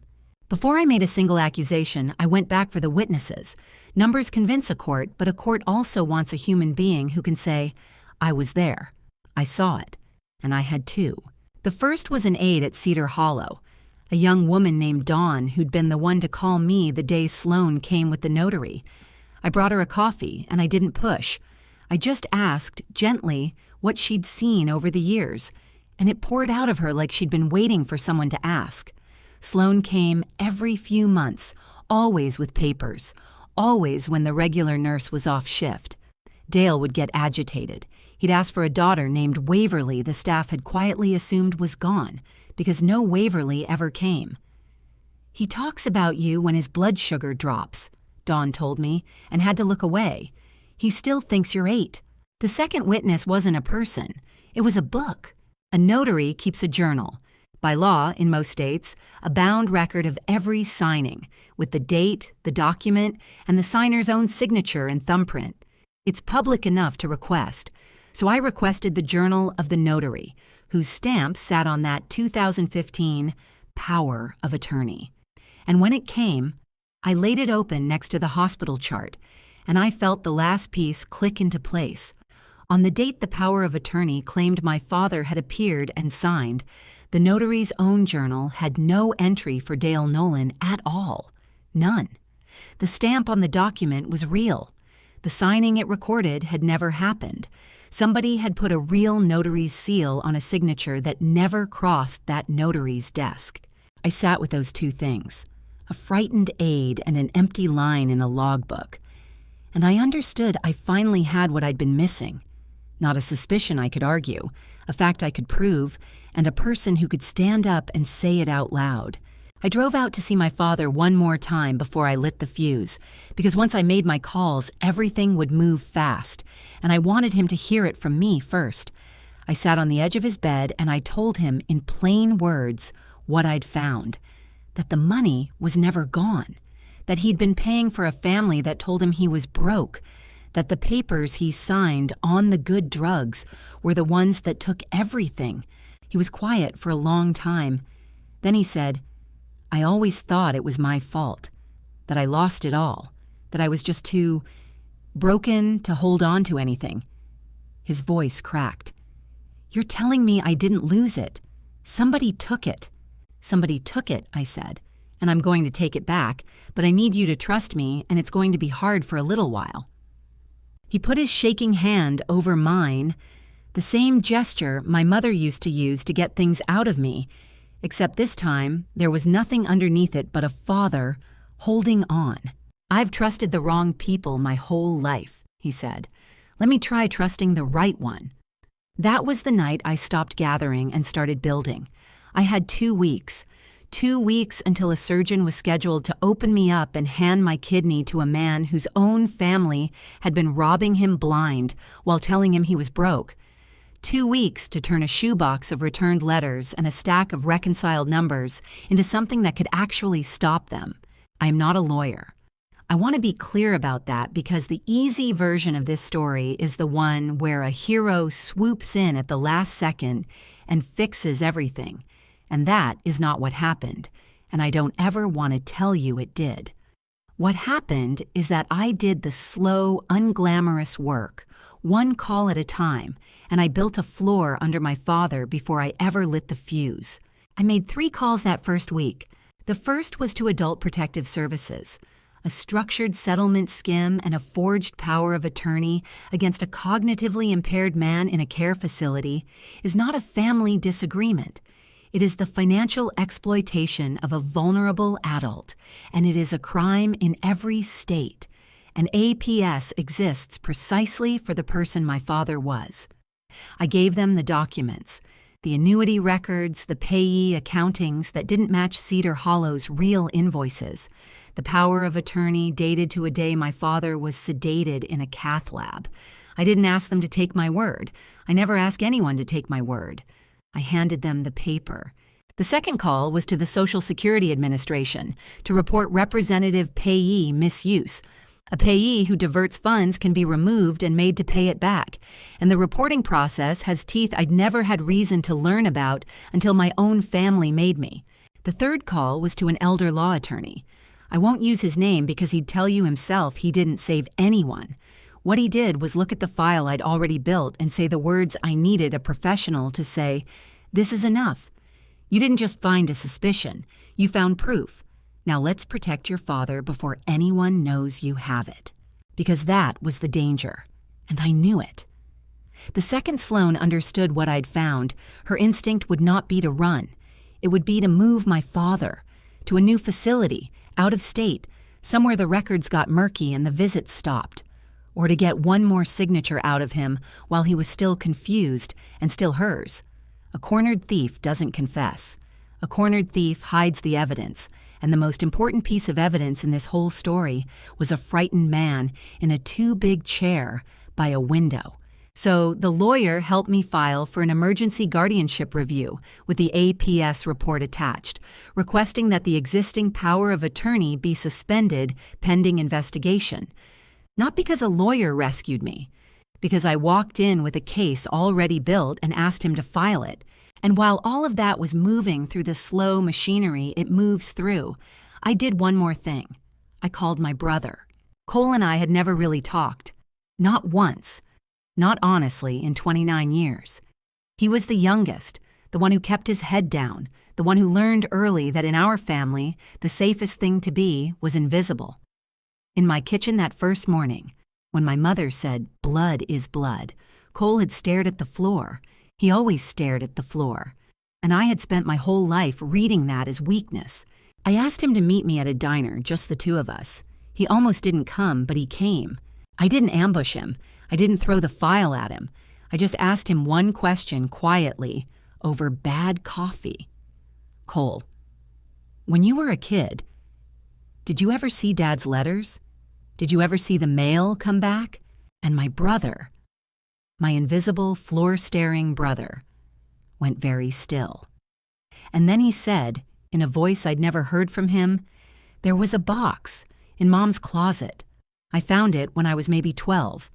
Before I made a single accusation, I went back for the witnesses. Numbers convince a court, but a court also wants a human being who can say, "I was there. I saw it." And I had two. The first was an aide at Cedar Hollow, a young woman named Dawn who'd been the one to call me the day Sloane came with the notary. I brought her a coffee, and I didn't push. I just asked, gently, what she'd seen over the years, and it poured out of her like she'd been waiting for someone to ask. Sloane came every few months, always with papers, always when the regular nurse was off shift. Dale would get agitated. He'd ask for a daughter named Waverly the staff had quietly assumed was gone, because no Waverly ever came. "He talks about you when his blood sugar drops," Dawn told me, and had to look away. "He still thinks you're 8. The second witness wasn't a person. It was a book. A notary keeps a journal. By law, in most states, a bound record of every signing, with the date, the document, and the signer's own signature and thumbprint. It's public enough to request. So I requested the Journal of the Notary, whose stamp sat on that 2015 Power of Attorney. And when it came, I laid it open next to the hospital chart, and I felt the last piece click into place. On the date the Power of Attorney claimed my father had appeared and signed, the notary's own journal had no entry for Dale Nolan at all. None. The stamp on the document was real. The signing it recorded had never happened. Somebody had put a real notary's seal on a signature that never crossed that notary's desk. I sat with those two things, a frightened aide and an empty line in a logbook. And I understood I finally had what I'd been missing. Not a suspicion I could argue, a fact I could prove, and a person who could stand up and say it out loud. I drove out to see my father one more time before I lit the fuse, because once I made my calls, everything would move fast, and I wanted him to hear it from me first. I sat on the edge of his bed and I told him in plain words what I'd found, that the money was never gone, that he'd been paying for a family that told him he was broke, that the papers he signed on the good drugs were the ones that took everything. He was quiet for a long time. Then he said, "I always thought it was my fault, that I lost it all, that I was just too broken to hold on to anything." His voice cracked. "You're telling me I didn't lose it. Somebody took it." "Somebody took it," I said, "and I'm going to take it back, but I need you to trust me, and it's going to be hard for a little while." He put his shaking hand over mine, the same gesture my mother used to use to get things out of me, except this time there was nothing underneath it but a father holding on. "I've trusted the wrong people my whole life," he said. "Let me try trusting the right one." That was the night I stopped gathering and started building. I had 2 weeks. 2 weeks until a surgeon was scheduled to open me up and hand my kidney to a man whose own family had been robbing him blind while telling him he was broke. 2 weeks to turn a shoebox of returned letters and a stack of reconciled numbers into something that could actually stop them. I am not a lawyer. I want to be clear about that because the easy version of this story is the one where a hero swoops in at the last second and fixes everything. And that is not what happened, and I don't ever want to tell you it did. What happened is that I did the slow, unglamorous work, one call at a time, and I built a floor under my father before I ever lit the fuse. I made 3 calls that first week. The first was to Adult Protective Services. A structured settlement skim and a forged power of attorney against a cognitively impaired man in a care facility is not a family disagreement. It is the financial exploitation of a vulnerable adult, and it is a crime in every state. And APS exists precisely for the person my father was. I gave them the documents, the annuity records, the payee accountings that didn't match Cedar Hollow's real invoices, the power of attorney dated to a day my father was sedated in a cath lab. I didn't ask them to take my word. I never ask anyone to take my word. I handed them the paper. The second call was to the Social Security Administration to report representative payee misuse. A payee who diverts funds can be removed and made to pay it back, and the reporting process has teeth I'd never had reason to learn about until my own family made me. The third call was to an elder law attorney. I won't use his name because he'd tell you himself he didn't save anyone. What he did was look at the file I'd already built and say the words I needed a professional to say, "This is enough. You didn't just find a suspicion, you found proof. Now let's protect your father before anyone knows you have it." Because that was the danger, and I knew it. The second Sloan understood what I'd found, her instinct would not be to run. It would be to move my father to a new facility, out of state, somewhere the records got murky and the visits stopped, or to get one more signature out of him while he was still confused and still hers. A cornered thief doesn't confess. A cornered thief hides the evidence, and the most important piece of evidence in this whole story was a frightened man in a too big chair by a window. So the lawyer helped me file for an emergency guardianship review with the APS report attached, requesting that the existing power of attorney be suspended pending investigation. Not because a lawyer rescued me, because I walked in with a case already built and asked him to file it. And while all of that was moving through the slow machinery it moves through, I did one more thing. I called my brother. Cole and I had never really talked. Not once. Not honestly in 29 years. He was the youngest, the one who kept his head down, the one who learned early that in our family, the safest thing to be was invisible. In my kitchen that first morning, when my mother said, "Blood is blood," Cole had stared at the floor. He always stared at the floor. And I had spent my whole life reading that as weakness. I asked him to meet me at a diner, just the two of us. He almost didn't come, but he came. I didn't ambush him. I didn't throw the file at him. I just asked him one question quietly over bad coffee. "Cole, when you were a kid, did you ever see Dad's letters? Did you ever see the mail come back?" And my brother, my invisible, floor-staring brother, went very still. And then he said, in a voice I'd never heard from him, "There was a box in Mom's closet. I found it when I was maybe 12.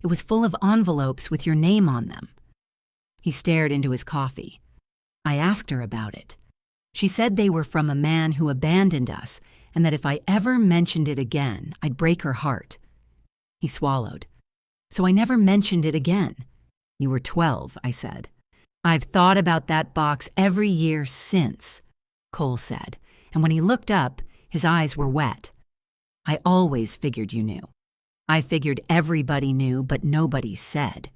It was full of envelopes with your name on them." He stared into his coffee. I asked her about it. She said they were from a man who abandoned us, and that if I ever mentioned it again, I'd break her heart. He swallowed. "So I never mentioned it again." "You were 12, I said. "I've thought about that box every year since," Cole said, and when he looked up, his eyes were wet. "I always figured you knew. I figured everybody knew, but nobody said.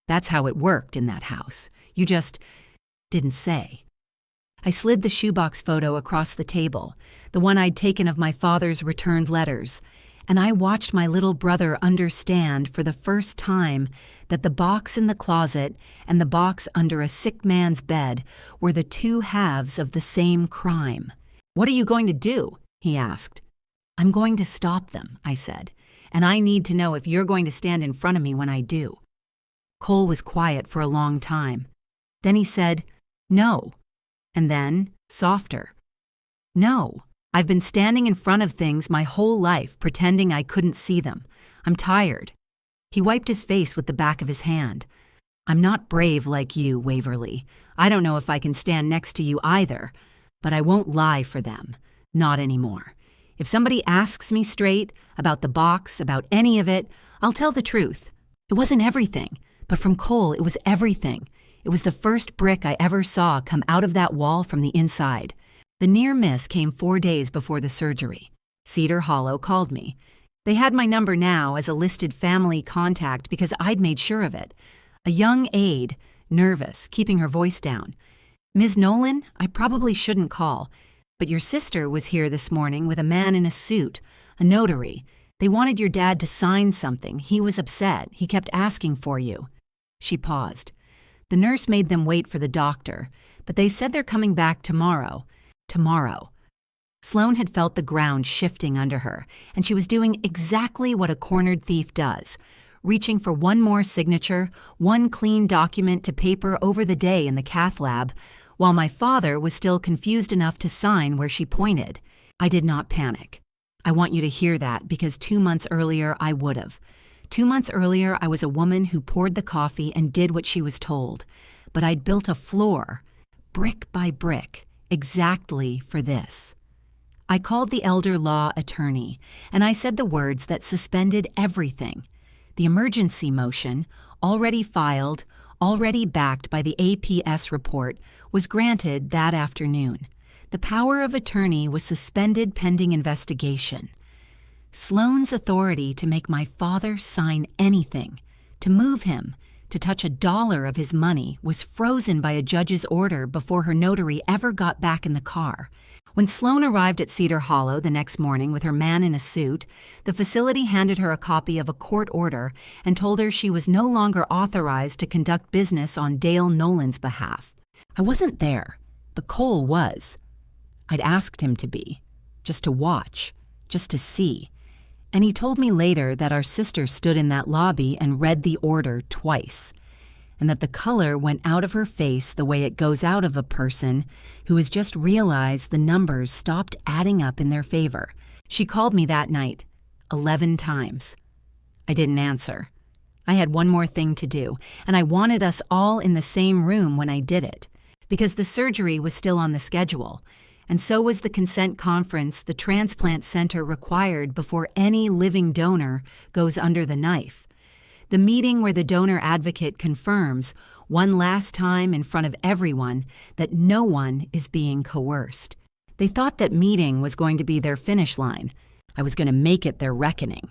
That's how it worked in that house. You just didn't say." I slid the shoebox photo across the table, the one I'd taken of my father's returned letters, and I watched my little brother understand for the first time that the box in the closet and the box under a sick man's bed were the two halves of the same crime. "What are you going to do?" he asked. "I'm going to stop them," I said, "and I need to know if you're going to stand in front of me when I do." Cole was quiet for a long time. Then he said, "No." And then, softer, "No. I've been standing in front of things my whole life pretending I couldn't see them. I'm tired." He wiped his face with the back of his hand. "I'm not brave like you, Waverly. I don't know if I can stand next to you either, but I won't lie for them. Not anymore. If somebody asks me straight about the box, about any of it, I'll tell the truth. It wasn't everything, but from Cole, it was everything. It was the first brick I ever saw come out of that wall from the inside." The near miss came 4 days before the surgery. Cedar Hollow called me. They had my number now as a listed family contact because I'd made sure of it. A young aide, nervous, keeping her voice down. "Ms. Nolan, I probably shouldn't call, but your sister was here this morning with a man in a suit, a notary. They wanted your dad to sign something. He was upset. He kept asking for you." She paused. "The nurse made them wait for the doctor, but they said they're coming back tomorrow." Tomorrow. Sloan had felt the ground shifting under her, and she was doing exactly what a cornered thief does, reaching for one more signature, one clean document to paper over the day in the cath lab, while my father was still confused enough to sign where she pointed. I did not panic. I want you to hear that because 2 months earlier I would have. 2 months earlier I was a woman who poured the coffee and did what she was told. But I'd built a floor, brick by brick, exactly for this. I called the elder law attorney, and I said the words that suspended everything. The emergency motion, already filed, already backed by the APS report, was granted that afternoon. The power of attorney was suspended pending investigation. Sloan's authority to make my father sign anything, to move him, to touch $1 of his money, was frozen by a judge's order before her notary ever got back in the car. When Sloan arrived at Cedar Hollow the next morning with her man in a suit, the facility handed her a copy of a court order and told her she was no longer authorized to conduct business on Dale Nolan's behalf. I wasn't there, but Cole was. I'd asked him to be, just to watch, just to see. And he told me later that our sister stood in that lobby and read the order twice, and that the color went out of her face the way it goes out of a person who has just realized the numbers stopped adding up in their favor. She called me that night, 11 times. I didn't answer. I had one more thing to do, and I wanted us all in the same room when I did it, because the surgery was still on the schedule, and so was the consent conference the transplant center required before any living donor goes under the knife. The meeting where the donor advocate confirms, one last time in front of everyone, that no one is being coerced. They thought that meeting was going to be their finish line. I was going to make it their reckoning.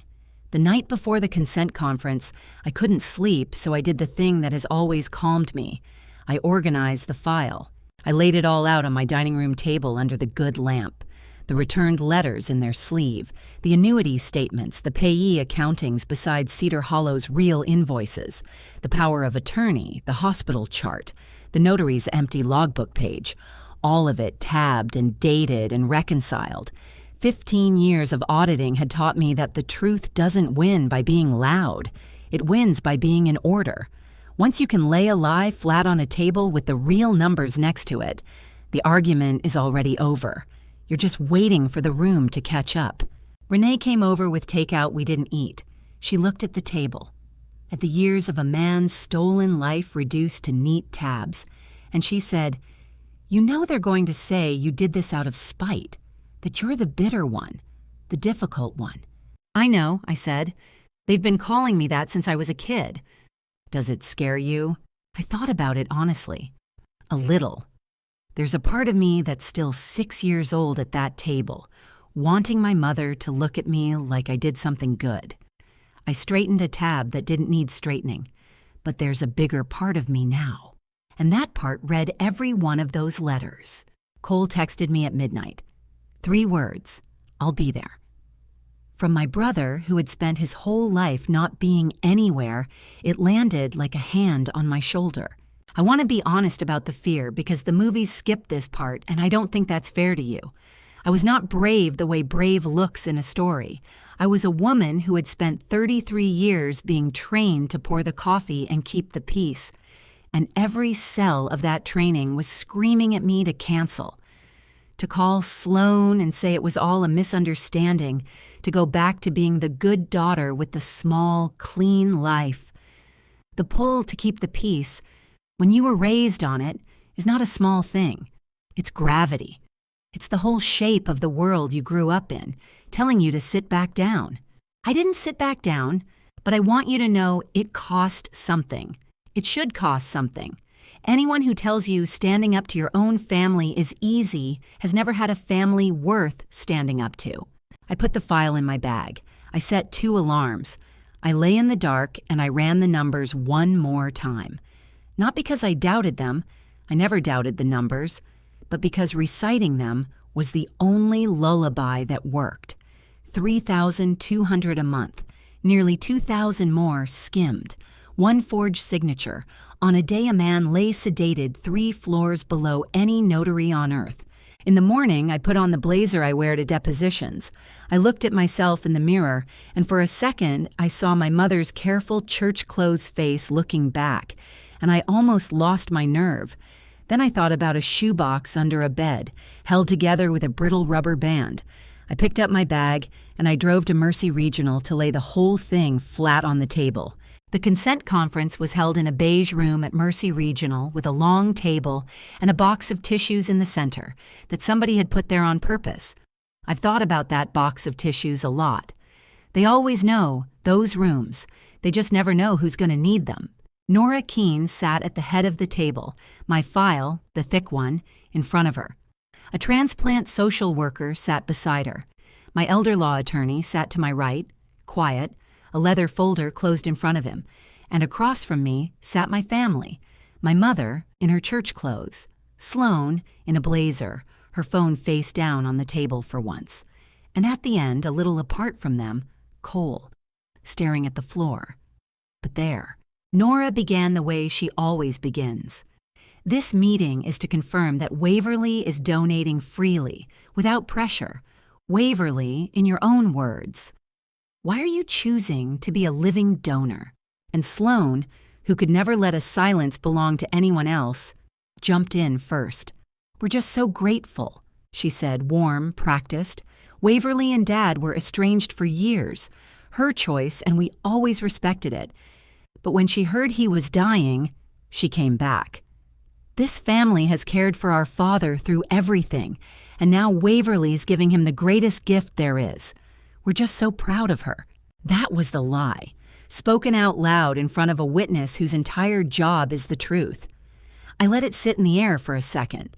The night before the consent conference, I couldn't sleep, so I did the thing that has always calmed me. I organized the file. I laid it all out on my dining room table under the good lamp. The returned letters in their sleeve, the annuity statements, the payee accountings beside Cedar Hollow's real invoices, the power of attorney, the hospital chart, the notary's empty logbook page, all of it tabbed and dated and reconciled. 15 years of auditing had taught me that the truth doesn't win by being loud. It wins by being in order. Once you can lay a lie flat on a table with the real numbers next to it, the argument is already over. You're just waiting for the room to catch up. Renee came over with takeout we didn't eat. She looked at the table, at the years of a man's stolen life reduced to neat tabs, and she said, "You know they're going to say you did this out of spite, that you're the bitter one, the difficult one." "I know," I said. "They've been calling me that since I was a kid." "Does it scare you?" I thought about it honestly. A little. There's a part of me that's still 6 years old at that table, wanting my mother to look at me like I did something good. I straightened a tab that didn't need straightening, but there's a bigger part of me now. And that part read every one of those letters. Cole texted me at midnight. 3 words, "I'll be there." From my brother, who had spent his whole life not being anywhere, it landed like a hand on my shoulder. I want to be honest about the fear because the movies skip this part and I don't think that's fair to you. I was not brave the way brave looks in a story. I was a woman who had spent 33 years being trained to pour the coffee and keep the peace. And every cell of that training was screaming at me to cancel. To call Sloan and say it was all a misunderstanding, to go back to being the good daughter with the small, clean life. The pull to keep the peace, when you were raised on it, is not a small thing. It's gravity. It's the whole shape of the world you grew up in, telling you to sit back down. I didn't sit back down, but I want you to know it cost something. It should cost something. Anyone who tells you standing up to your own family is easy has never had a family worth standing up to. I put the file in my bag. I set 2 alarms. I lay in the dark and I ran the numbers one more time. Not because I doubted them, I never doubted the numbers, but because reciting them was the only lullaby that worked. 3,200 a month, nearly 2,000 more skimmed. One forged signature, on a day a man lay sedated 3 floors below any notary on earth. In the morning, I put on the blazer I wear to depositions. I looked at myself in the mirror, and for a second, I saw my mother's careful church clothes face looking back, and I almost lost my nerve. Then I thought about a shoebox under a bed, held together with a brittle rubber band. I picked up my bag, and I drove to Mercy Regional to lay the whole thing flat on the table. The consent conference was held in a beige room at Mercy Regional with a long table and a box of tissues in the center that somebody had put there on purpose. I've thought about that box of tissues a lot. They always know, those rooms. They just never know who's going to need them. Nora Keene sat at the head of the table, my file, the thick one, in front of her. A transplant social worker sat beside her. My elder law attorney sat to my right, quiet, a leather folder closed in front of him, and across from me sat my family, my mother in her church clothes, Sloan in a blazer, her phone face down on the table for once, and at the end, a little apart from them, Cole, staring at the floor. But there, Nora began the way she always begins. This meeting is to confirm that Waverly is donating freely, without pressure. Waverly, in your own words. Why are you choosing to be a living donor? And Sloan, who could never let a silence belong to anyone else, jumped in first. We're just so grateful, she said, warm, practiced. Waverly and Dad were estranged for years. Her choice, and we always respected it. But when she heard he was dying, she came back. This family has cared for our father through everything, and now Waverly's giving him the greatest gift there is. We're just so proud of her. That was the lie, spoken out loud in front of a witness whose entire job is the truth. I let it sit in the air for a second.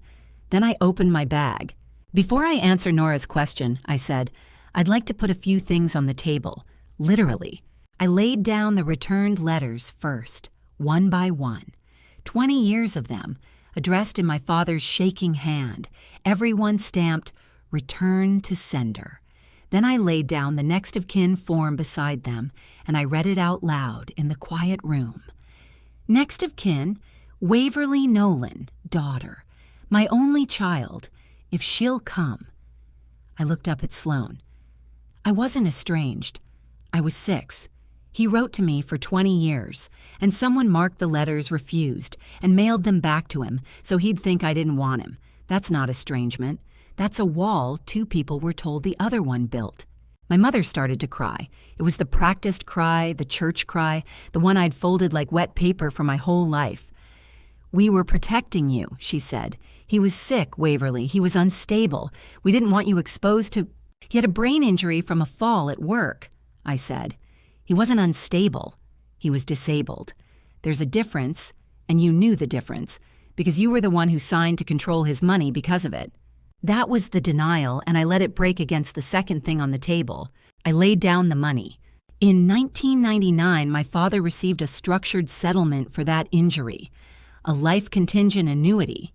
Then I opened my bag. Before I answer Nora's question, I said, I'd like to put a few things on the table, literally. I laid down the returned letters first, one by one. 20 years of them, addressed in my father's shaking hand, every one stamped, Return to Sender. Then I laid down the next of kin form beside them, and I read it out loud in the quiet room. Next of kin, Waverly Nolan, daughter, my only child, if she'll come. I looked up at Sloan. I wasn't estranged. I was 6. He wrote to me for 20 years, and someone marked the letters refused and mailed them back to him so he'd think I didn't want him. That's not estrangement. That's a wall 2 people were told the other one built. My mother started to cry. It was the practiced cry, the church cry, the one I'd folded like wet paper for my whole life. We were protecting you, she said. He was sick, Waverly. He was unstable. We didn't want you exposed to... He had a brain injury from a fall at work, I said. He wasn't unstable. He was disabled. There's a difference, and you knew the difference, because you were the one who signed to control his money because of it. That was the denial, and I let it break against the second thing on the table. I laid down the money. In 1999, my father received a structured settlement for that injury, a life contingent annuity.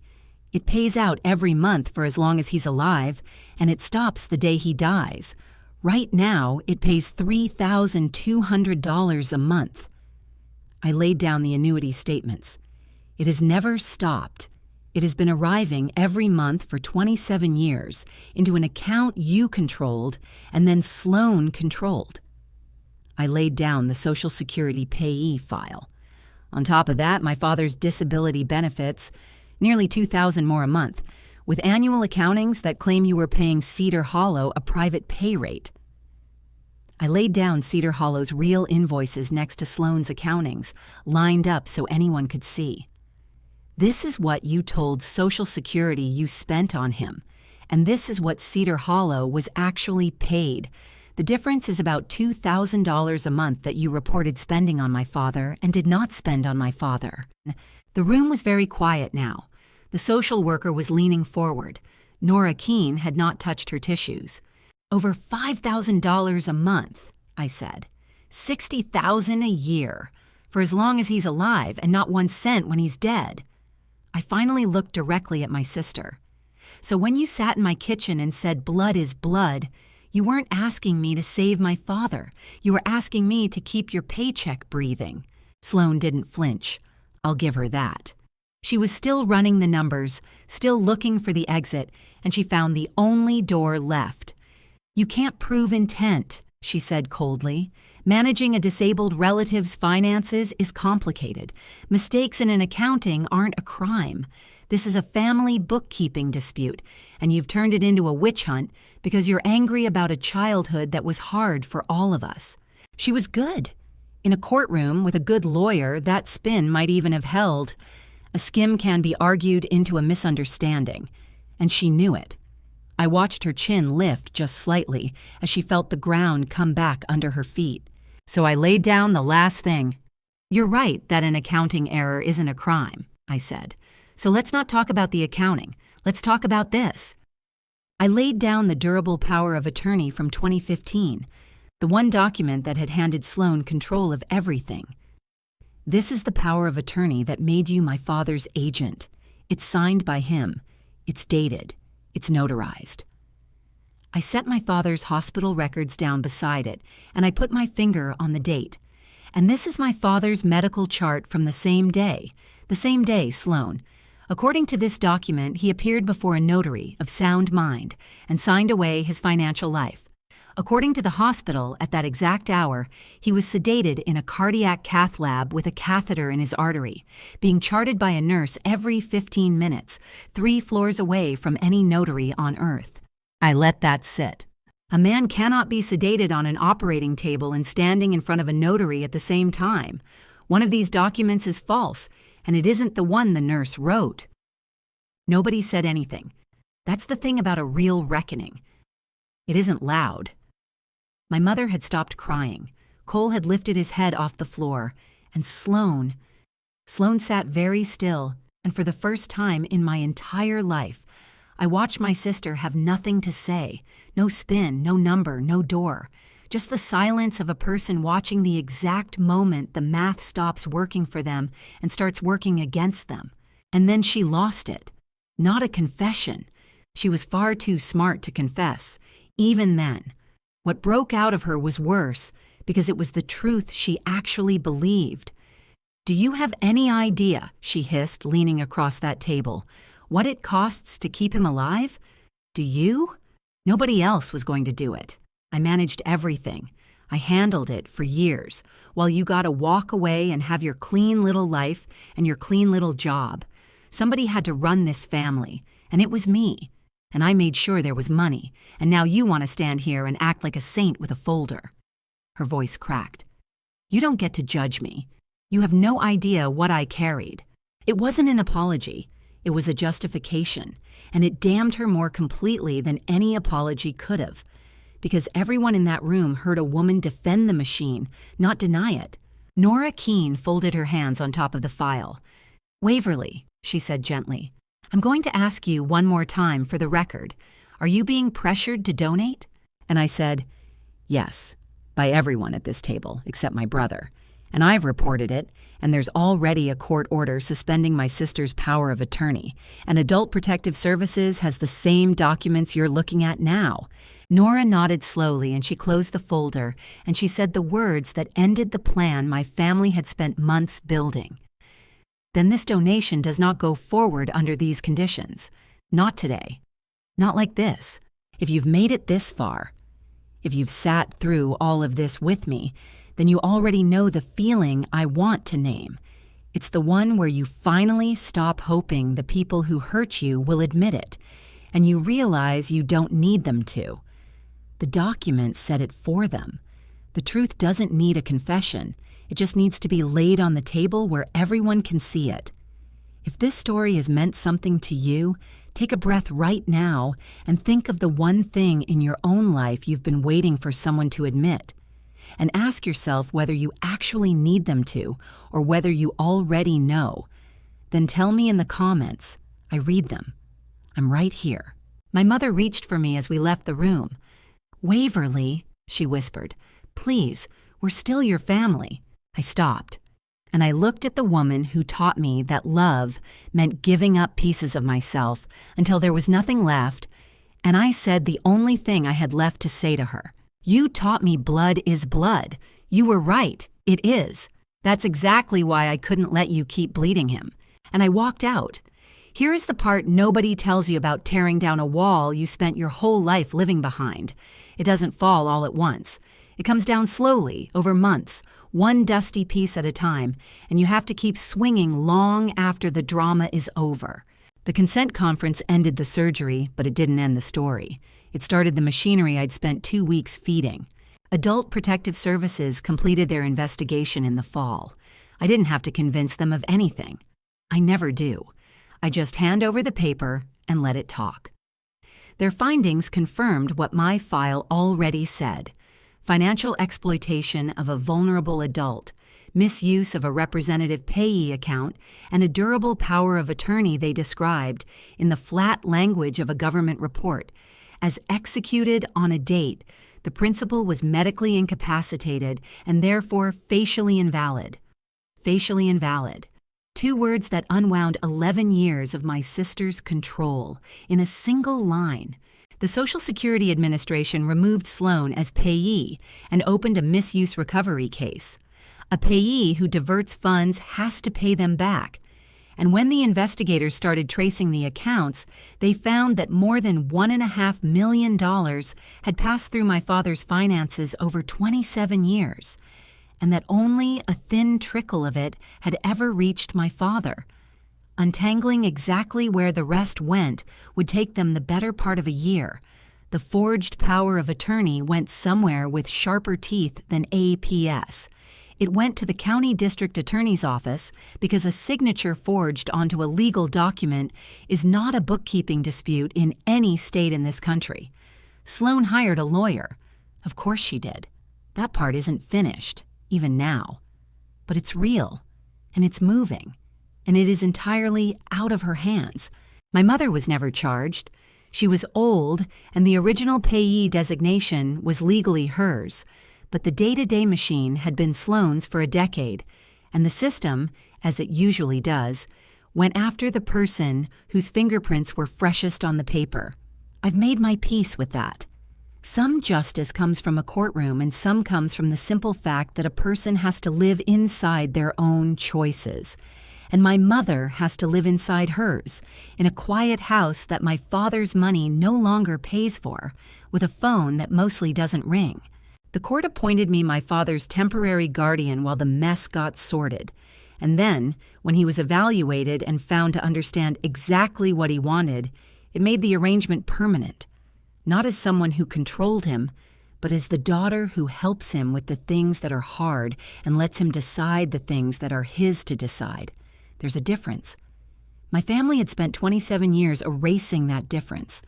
It pays out every month for as long as he's alive, and it stops the day he dies. Right now, it pays $3,200 a month. I laid down the annuity statements. It has never stopped. It has been arriving every month for 27 years into an account you controlled and then Sloan controlled. I laid down the Social Security payee file. On top of that, my father's disability benefits, nearly $2,000 more a month, with annual accountings that claim you were paying Cedar Hollow a private pay rate. I laid down Cedar Hollow's real invoices next to Sloan's accountings, lined up so anyone could see. This is what you told Social Security you spent on him, and this is what Cedar Hollow was actually paid. The difference is about $2,000 a month that you reported spending on my father and did not spend on my father. The room was very quiet now. The social worker was leaning forward. Nora Keene had not touched her tissues. Over $5,000 a month, I said. $60,000 a year, for as long as he's alive and not 1 cent when he's dead. I finally looked directly at my sister. So when you sat in my kitchen and said blood is blood, you weren't asking me to save my father. You were asking me to keep your paycheck breathing. Sloan didn't flinch. I'll give her that. She was still running the numbers, still looking for the exit, and she found the only door left. You can't prove intent, she said coldly. Managing a disabled relative's finances is complicated. Mistakes in an accounting aren't a crime. This is a family bookkeeping dispute, and you've turned it into a witch hunt because you're angry about a childhood that was hard for all of us. She was good. In a courtroom with a good lawyer, that spin might even have held. A skim can be argued into a misunderstanding, and she knew it. I watched her chin lift just slightly as she felt the ground come back under her feet. So I laid down the last thing. You're right that an accounting error isn't a crime, I said. So let's not talk about the accounting. Let's talk about this. I laid down the durable power of attorney from 2015, the one document that had handed Sloan control of everything. This is the power of attorney that made you my father's agent. It's signed by him. It's dated. It's notarized. I set my father's hospital records down beside it, and I put my finger on the date. And this is my father's medical chart from the same day, Sloan. According to this document, he appeared before a notary of sound mind and signed away his financial life. According to the hospital, at that exact hour, he was sedated in a cardiac cath lab with a catheter in his artery, being charted by a nurse every 15 minutes, 3 floors away from any notary on earth. I let that sit. A man cannot be sedated on an operating table and standing in front of a notary at the same time. One of these documents is false, and it isn't the one the nurse wrote. Nobody said anything. That's the thing about a real reckoning. It isn't loud. My mother had stopped crying. Cole had lifted his head off the floor, and Sloan sat very still, and for the first time in my entire life, I watched my sister have nothing to say, no spin, no number, no door, just the silence of a person watching the exact moment the math stops working for them and starts working against them. And then she lost it. Not a confession. She was far too smart to confess, even then. What broke out of her was worse because it was the truth she actually believed. "Do you have any idea," she hissed, leaning across that table, "what it costs to keep him alive? Do you? Nobody else was going to do it. I managed everything. I handled it for years, while you got to walk away and have your clean little life and your clean little job. Somebody had to run this family, and it was me. And I made sure there was money, and now you want to stand here and act like a saint with a folder." Her voice cracked. "You don't get to judge me. You have no idea what I carried." It wasn't an apology. It was a justification, and it damned her more completely than any apology could have, because everyone in that room heard a woman defend the machine, not deny it. Nora Keene folded her hands on top of the file. "Waverly," she said gently, "I'm going to ask you one more time for the record. Are you being pressured to donate?" And I said, "Yes, by everyone at this table, except my brother. And I've reported it, and there's already a court order suspending my sister's power of attorney, and Adult Protective Services has the same documents you're looking at now." Nora nodded slowly, and she closed the folder, and she said the words that ended the plan my family had spent months building. then this donation does not go forward under these conditions. Not today. Not like this. If you've made it this far, if you've sat through all of this with me, then you already know the feeling I want to name. It's the one where you finally stop hoping the people who hurt you will admit it, and you realize you don't need them to. The documents said it for them. The truth doesn't need a confession. It just needs to be laid on the table where everyone can see it. If this story has meant something to you, take a breath right now and think of the one thing in your own life you've been waiting for someone to admit. And ask yourself whether you actually need them to, or whether you already know. Then tell me in the comments. I read them. I'm right here. My mother reached for me as we left the room. "Waverly," she whispered, "please, we're still your family." I stopped, and I looked at the woman who taught me that love meant giving up pieces of myself until there was nothing left, and I said the only thing I had left to say to her. "You taught me blood is blood. You were right. It is. That's exactly why I couldn't let you keep bleeding him." And I walked out. Here's the part nobody tells you about tearing down a wall you spent your whole life living behind. It doesn't fall all at once. It comes down slowly, over months, one dusty piece at a time, and you have to keep swinging long after the drama is over. The consent conference ended the surgery, but it didn't end the story. It started the machinery I'd spent 2 weeks feeding. Adult Protective Services completed their investigation in the fall. I didn't have to convince them of anything. I never do. I just hand over the paper and let it talk. Their findings confirmed what my file already said: financial exploitation of a vulnerable adult, misuse of a representative payee account, and a durable power of attorney they described, in the flat language of a government report, as executed on a date. The principal was medically incapacitated and therefore facially invalid. Facially invalid. 2 words that unwound 11 years of my sister's control in a single line. The Social Security Administration removed Sloan as payee and opened a misuse recovery case. A payee who diverts funds has to pay them back. And when the investigators started tracing the accounts, they found that more than $1.5 million had passed through my father's finances over 27 years, and that only a thin trickle of it had ever reached my father. Untangling exactly where the rest went would take them the better part of a year. The forged power of attorney went somewhere with sharper teeth than APS. It went to the county district attorney's office because a signature forged onto a legal document is not a bookkeeping dispute in any state in this country. Sloan hired a lawyer. Of course she did. That part isn't finished, even now. But it's real, and it's moving, and it is entirely out of her hands. My mother was never charged. She was old, and the original payee designation was legally hers. But the day-to-day machine had been Sloan's for a decade, and the system, as it usually does, went after the person whose fingerprints were freshest on the paper. I've made my peace with that. Some justice comes from a courtroom, and some comes from the simple fact that a person has to live inside their own choices. And my mother has to live inside hers, in a quiet house that my father's money no longer pays for, with a phone that mostly doesn't ring. The court appointed me my father's temporary guardian while the mess got sorted. And then, when he was evaluated and found to understand exactly what he wanted, it made the arrangement permanent. Not as someone who controlled him, but as the daughter who helps him with the things that are hard and lets him decide the things that are his to decide. There's a difference. My family had spent 27 years erasing that difference.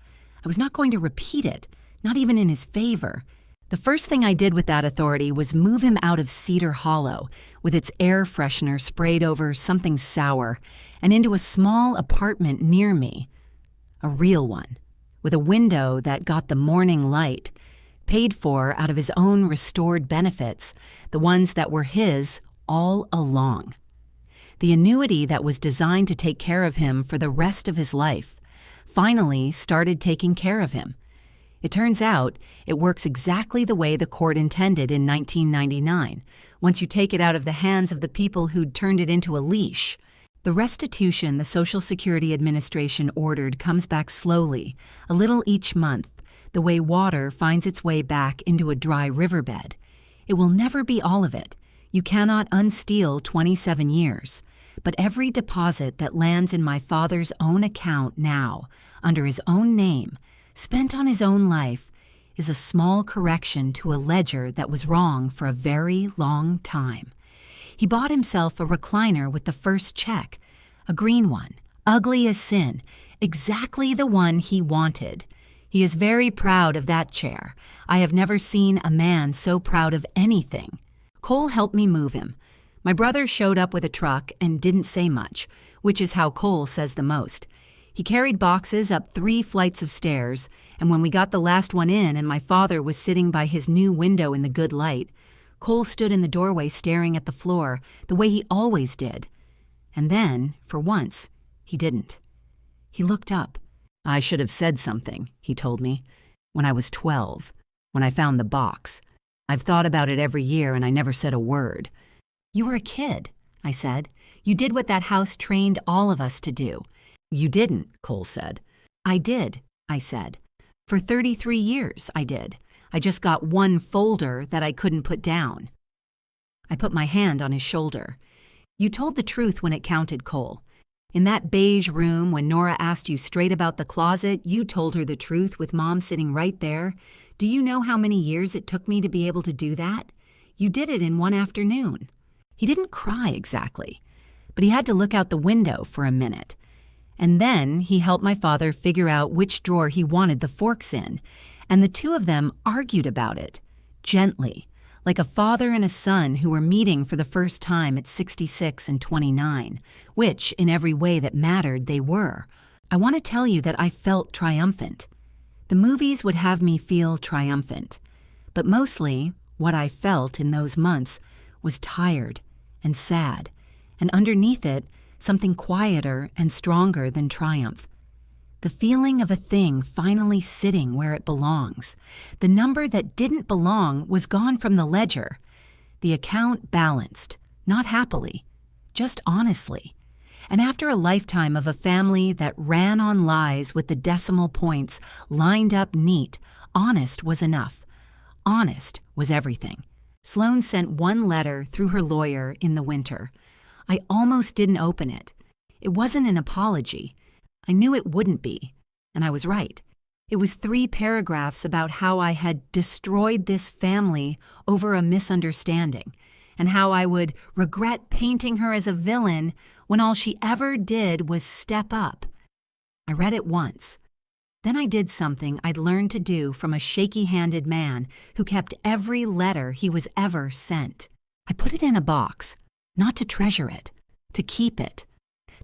I was not going to repeat it, not even in his favor. The first thing I did with that authority was move him out of Cedar Hollow, with its air freshener sprayed over something sour, and into a small apartment near me. A real one, with a window that got the morning light, paid for out of his own restored benefits, the ones that were his all along. The annuity that was designed to take care of him for the rest of his life finally started taking care of him. It turns out it works exactly the way the court intended in 1999, once you take it out of the hands of the people who'd turned it into a leash. The restitution the Social Security Administration ordered comes back slowly, a little each month, the way water finds its way back into a dry riverbed. It will never be all of it. You cannot unsteal 27 years. But every deposit that lands in my father's own account now, under his own name, spent on his own life, is a small correction to a ledger that was wrong for a very long time. He bought himself a recliner with the first check, a green one, ugly as sin, exactly the one he wanted. He is very proud of that chair. I have never seen a man so proud of anything. Cole helped me move him. My brother showed up with a truck and didn't say much, which is how Cole says the most. He carried boxes up 3 flights of stairs, and when we got the last one in and my father was sitting by his new window in the good light, Cole stood in the doorway staring at the floor, the way he always did. And then, for once, he didn't. He looked up. "I should have said something," he told me, "when I was 12, when I found the box. I've thought about it every year and I never said a word." "You were a kid," I said. "You did what that house trained all of us to do." "You didn't," Cole said. "I did," I said. "For 33 years, I did. I just got one folder that I couldn't put down." I put my hand on his shoulder. "You told the truth when it counted, Cole. In that beige room, when Nora asked you straight about the closet, you told her the truth with Mom sitting right there. Do you know how many years it took me to be able to do that? You did it in one afternoon." He didn't cry exactly, but he had to look out the window for a minute. And then he helped my father figure out which drawer he wanted the forks in, and the two of them argued about it, gently, like a father and a son who were meeting for the first time at 66 and 29, which, in every way that mattered, they were. I want to tell you that I felt triumphant. The movies would have me feel triumphant, but mostly what I felt in those months was tired and sad, and underneath it, something quieter and stronger than triumph. The feeling of a thing finally sitting where it belongs. The number that didn't belong was gone from the ledger. The account balanced, not happily, just honestly. And after a lifetime of a family that ran on lies with the decimal points lined up neat, honest was enough. Honest was everything. Sloan sent one letter through her lawyer in the winter. I almost didn't open it. It wasn't an apology. I knew it wouldn't be, and I was right. It was 3 paragraphs about how I had destroyed this family over a misunderstanding, and how I would regret painting her as a villain when all she ever did was step up. I read it once. Then I did something I'd learned to do from a shaky-handed man who kept every letter he was ever sent. I put it in a box, not to treasure it, to keep it.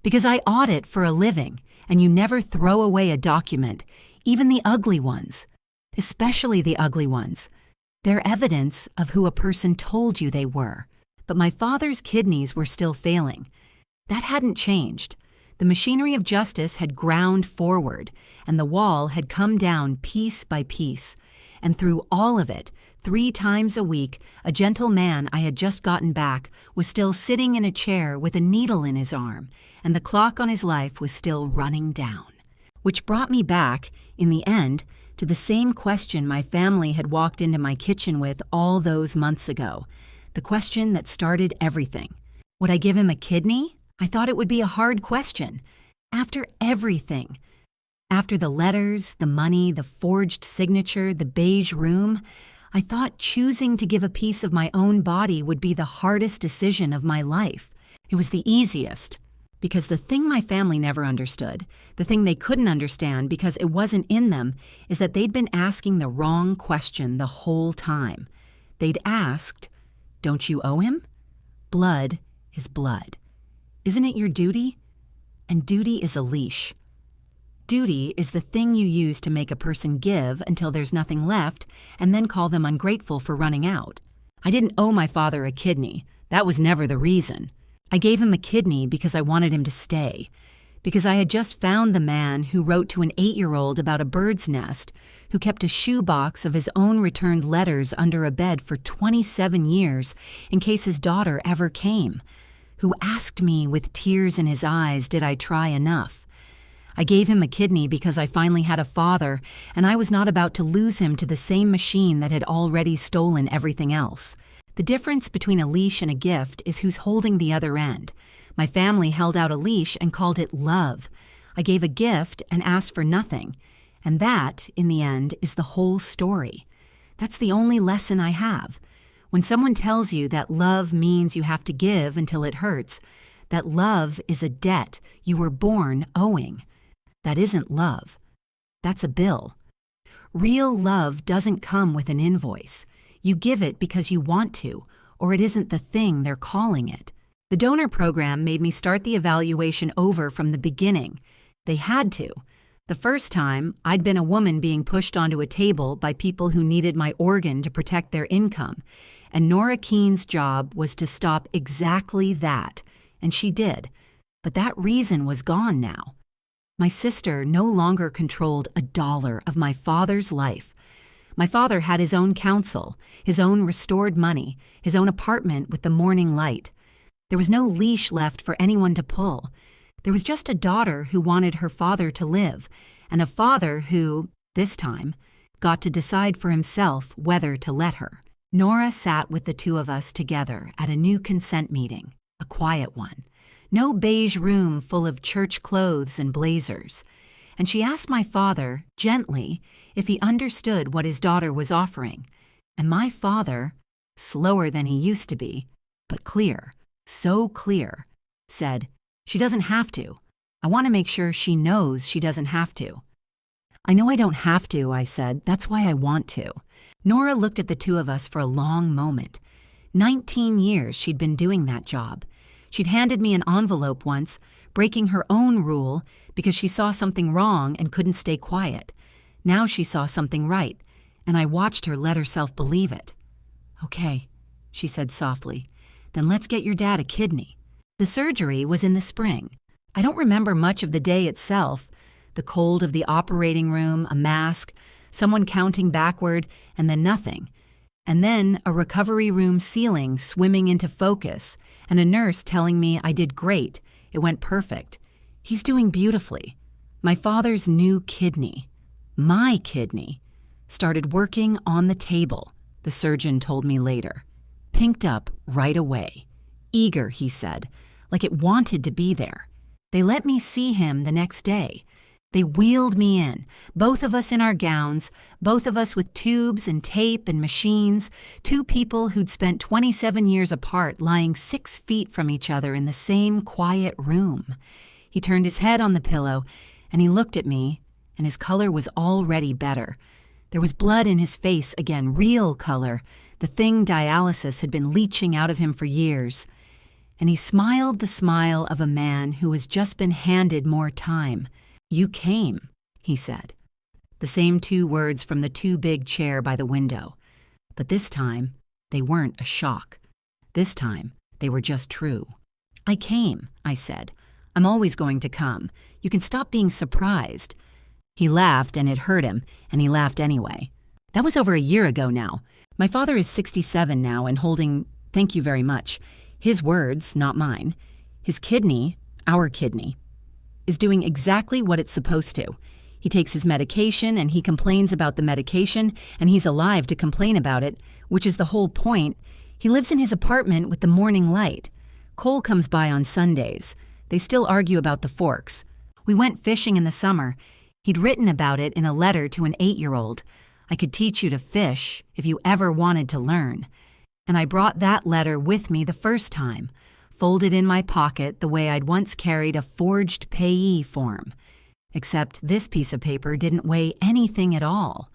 Because I audit for a living, and you never throw away a document, even the ugly ones, especially the ugly ones. They're evidence of who a person told you they were. But my father's kidneys were still failing. That hadn't changed. The machinery of justice had ground forward, and the wall had come down piece by piece. And through all of it, 3 times a week, a gentle man I had just gotten back was still sitting in a chair with a needle in his arm, and the clock on his life was still running down. Which brought me back, in the end, to the same question my family had walked into my kitchen with all those months ago. The question that started everything. Would I give him a kidney? I thought it would be a hard question. After everything. After the letters, the money, the forged signature, the beige room, I thought choosing to give a piece of my own body would be the hardest decision of my life. It was the easiest, because the thing my family never understood, the thing they couldn't understand because it wasn't in them, is that they'd been asking the wrong question the whole time. They'd asked, "Don't you owe him? Blood is blood. Isn't it your duty?" And duty is a leash. Duty is the thing you use to make a person give until there's nothing left, and then call them ungrateful for running out. I didn't owe my father a kidney. That was never the reason. I gave him a kidney because I wanted him to stay. Because I had just found the man who wrote to an 8-year-old about a bird's nest, who kept a shoebox of his own returned letters under a bed for 27 years in case his daughter ever came. who asked me with tears in his eyes, did I try enough? I gave him a kidney because I finally had a father, and I was not about to lose him to the same machine that had already stolen everything else. The difference between a leash and a gift is who's holding the other end. My family held out a leash and called it love. I gave a gift and asked for nothing. And that, in the end, is the whole story. That's the only lesson I have. When someone tells you that love means you have to give until it hurts, that love is a debt you were born owing, that isn't love. That's a bill. Real love doesn't come with an invoice. You give it because you want to, or it isn't the thing they're calling it. The donor program made me start the evaluation over from the beginning. They had to. The first time, I'd been a woman being pushed onto a table by people who needed my organ to protect their income, and Nora Keene's job was to stop exactly that, and she did. But that reason was gone now. My sister no longer controlled a dollar of my father's life. My father had his own counsel, his own restored money, his own apartment with the morning light. There was no leash left for anyone to pull. There was just a daughter who wanted her father to live, and a father who, this time, got to decide for himself whether to let her. Nora sat with the two of us together at a new consent meeting, a quiet one. No beige room full of church clothes and blazers. And she asked my father, gently, if he understood what his daughter was offering. And my father, slower than he used to be, but clear, so clear, said, "She doesn't have to. I want to make sure she knows she doesn't have to." "I know I don't have to," I said. "That's why I want to." Nora looked at the two of us for a long moment. 19 years she'd been doing that job. She'd handed me an envelope once, breaking her own rule because she saw something wrong and couldn't stay quiet. Now she saw something right, and I watched her let herself believe it. "Okay," she said softly. "Then let's get your dad a kidney." The surgery was in the spring. I don't remember much of the day itself. The cold of the operating room, a mask, someone counting backward, and then nothing. And then a recovery room ceiling swimming into focus, and a nurse telling me I did great. It went perfect. He's doing beautifully. My father's new kidney, my kidney, started working on the table, the surgeon told me later. Pinked up right away. Eager, he said, like it wanted to be there. They let me see him the next day. They wheeled me in, both of us in our gowns, both of us with tubes and tape and machines, two people who'd spent 27 years apart lying 6 feet from each other in the same quiet room. He turned his head on the pillow, and he looked at me, and his color was already better. There was blood in his face again, real color, the thing dialysis had been leaching out of him for years. And he smiled the smile of a man who has just been handed more time. "You came," he said. The same 2 words from the too big chair by the window. But this time, they weren't a shock. This time, they were just true. "I came," I said. "I'm always going to come. You can stop being surprised." He laughed, and it hurt him, and he laughed anyway. That was over a year ago now. My father is 67 now and holding, thank you very much, his words, not mine. His kidney, our kidney, is doing exactly what it's supposed to. He takes his medication and he complains about the medication, and he's alive to complain about it, which is the whole point. He lives in his apartment with the morning light. Cole comes by on Sundays. They still argue about the forks. We went fishing in the summer. He'd written about it in a letter to an 8-year-old. I could teach you to fish if you ever wanted to learn. And I brought that letter with me the first time, folded in my pocket the way I'd once carried a forged payee form. Except this piece of paper didn't weigh anything at all.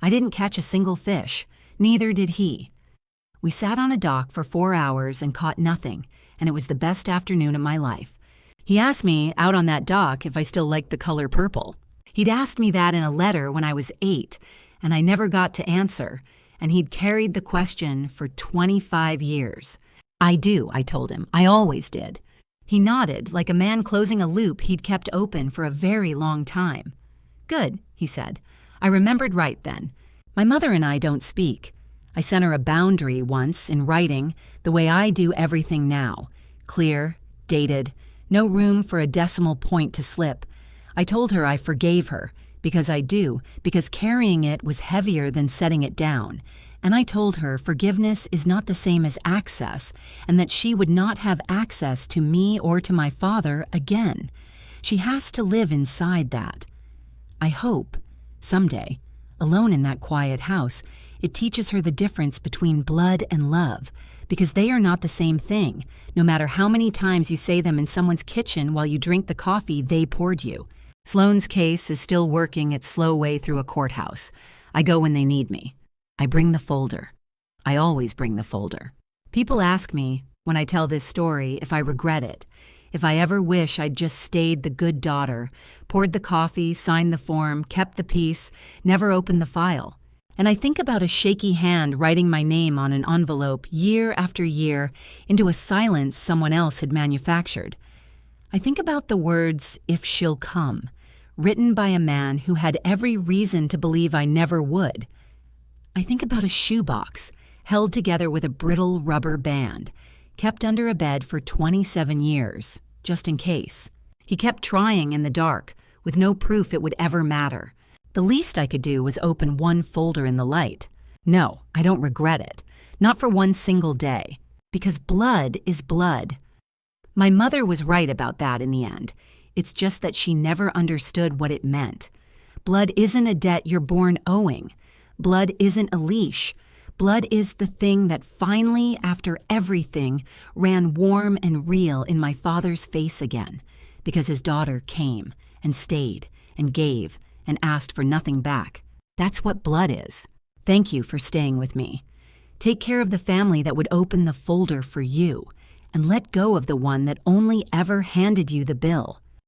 I didn't catch a single fish, neither did he. We sat on a dock for 4 hours and caught nothing, and it was the best afternoon of my life. He asked me out on that dock if I still liked the color purple. He'd asked me that in a letter when I was 8, and I never got to answer, and he'd carried the question for 25 years. "I do," I told him. "I always did." He nodded, like a man closing a loop he'd kept open for a very long time. "Good," he said. I remembered right then. My mother and I don't speak. I sent her a boundary once in writing, the way I do everything now. clear, dated, no room for a decimal point to slip. I told her I forgave her, because carrying it was heavier than setting it down. And I told her forgiveness is not the same as access, and that she would not have access to me or to my father again. She has to live inside that. I hope, someday, alone in that quiet house, it teaches her the difference between blood and love, because they are not the same thing, no matter how many times you say them in someone's kitchen while you drink the coffee they poured you. Sloane's case is still working its slow way through a courthouse. I go when they need me. I bring the folder. I always bring the folder. People ask me, when I tell this story, if I regret it, if I ever wish I'd just stayed the good daughter, poured the coffee, signed the form, kept the peace, never opened the file. And I think about a shaky hand writing my name on an envelope year after year into a silence someone else had manufactured. I think about the words, "if she'll come," written by a man who had every reason to believe I never would. I think about a shoebox held together with a brittle rubber band, kept under a bed for 27 years, just in case. He kept trying in the dark, with no proof it would ever matter. The least I could do was open one folder in the light. No, I don't regret it. Not for one single day. Because blood is blood. My mother was right about that in the end. It's just that she never understood what it meant. Blood isn't a debt you're born owing. Blood isn't a leash. Blood is the thing that finally, after everything, ran warm and real in my father's face again, because his daughter came and stayed and gave and asked for nothing back. That's what blood is. Thank you for staying with me. Take care of the family that would open the folder for you, and let go of the one that only ever handed you the bill.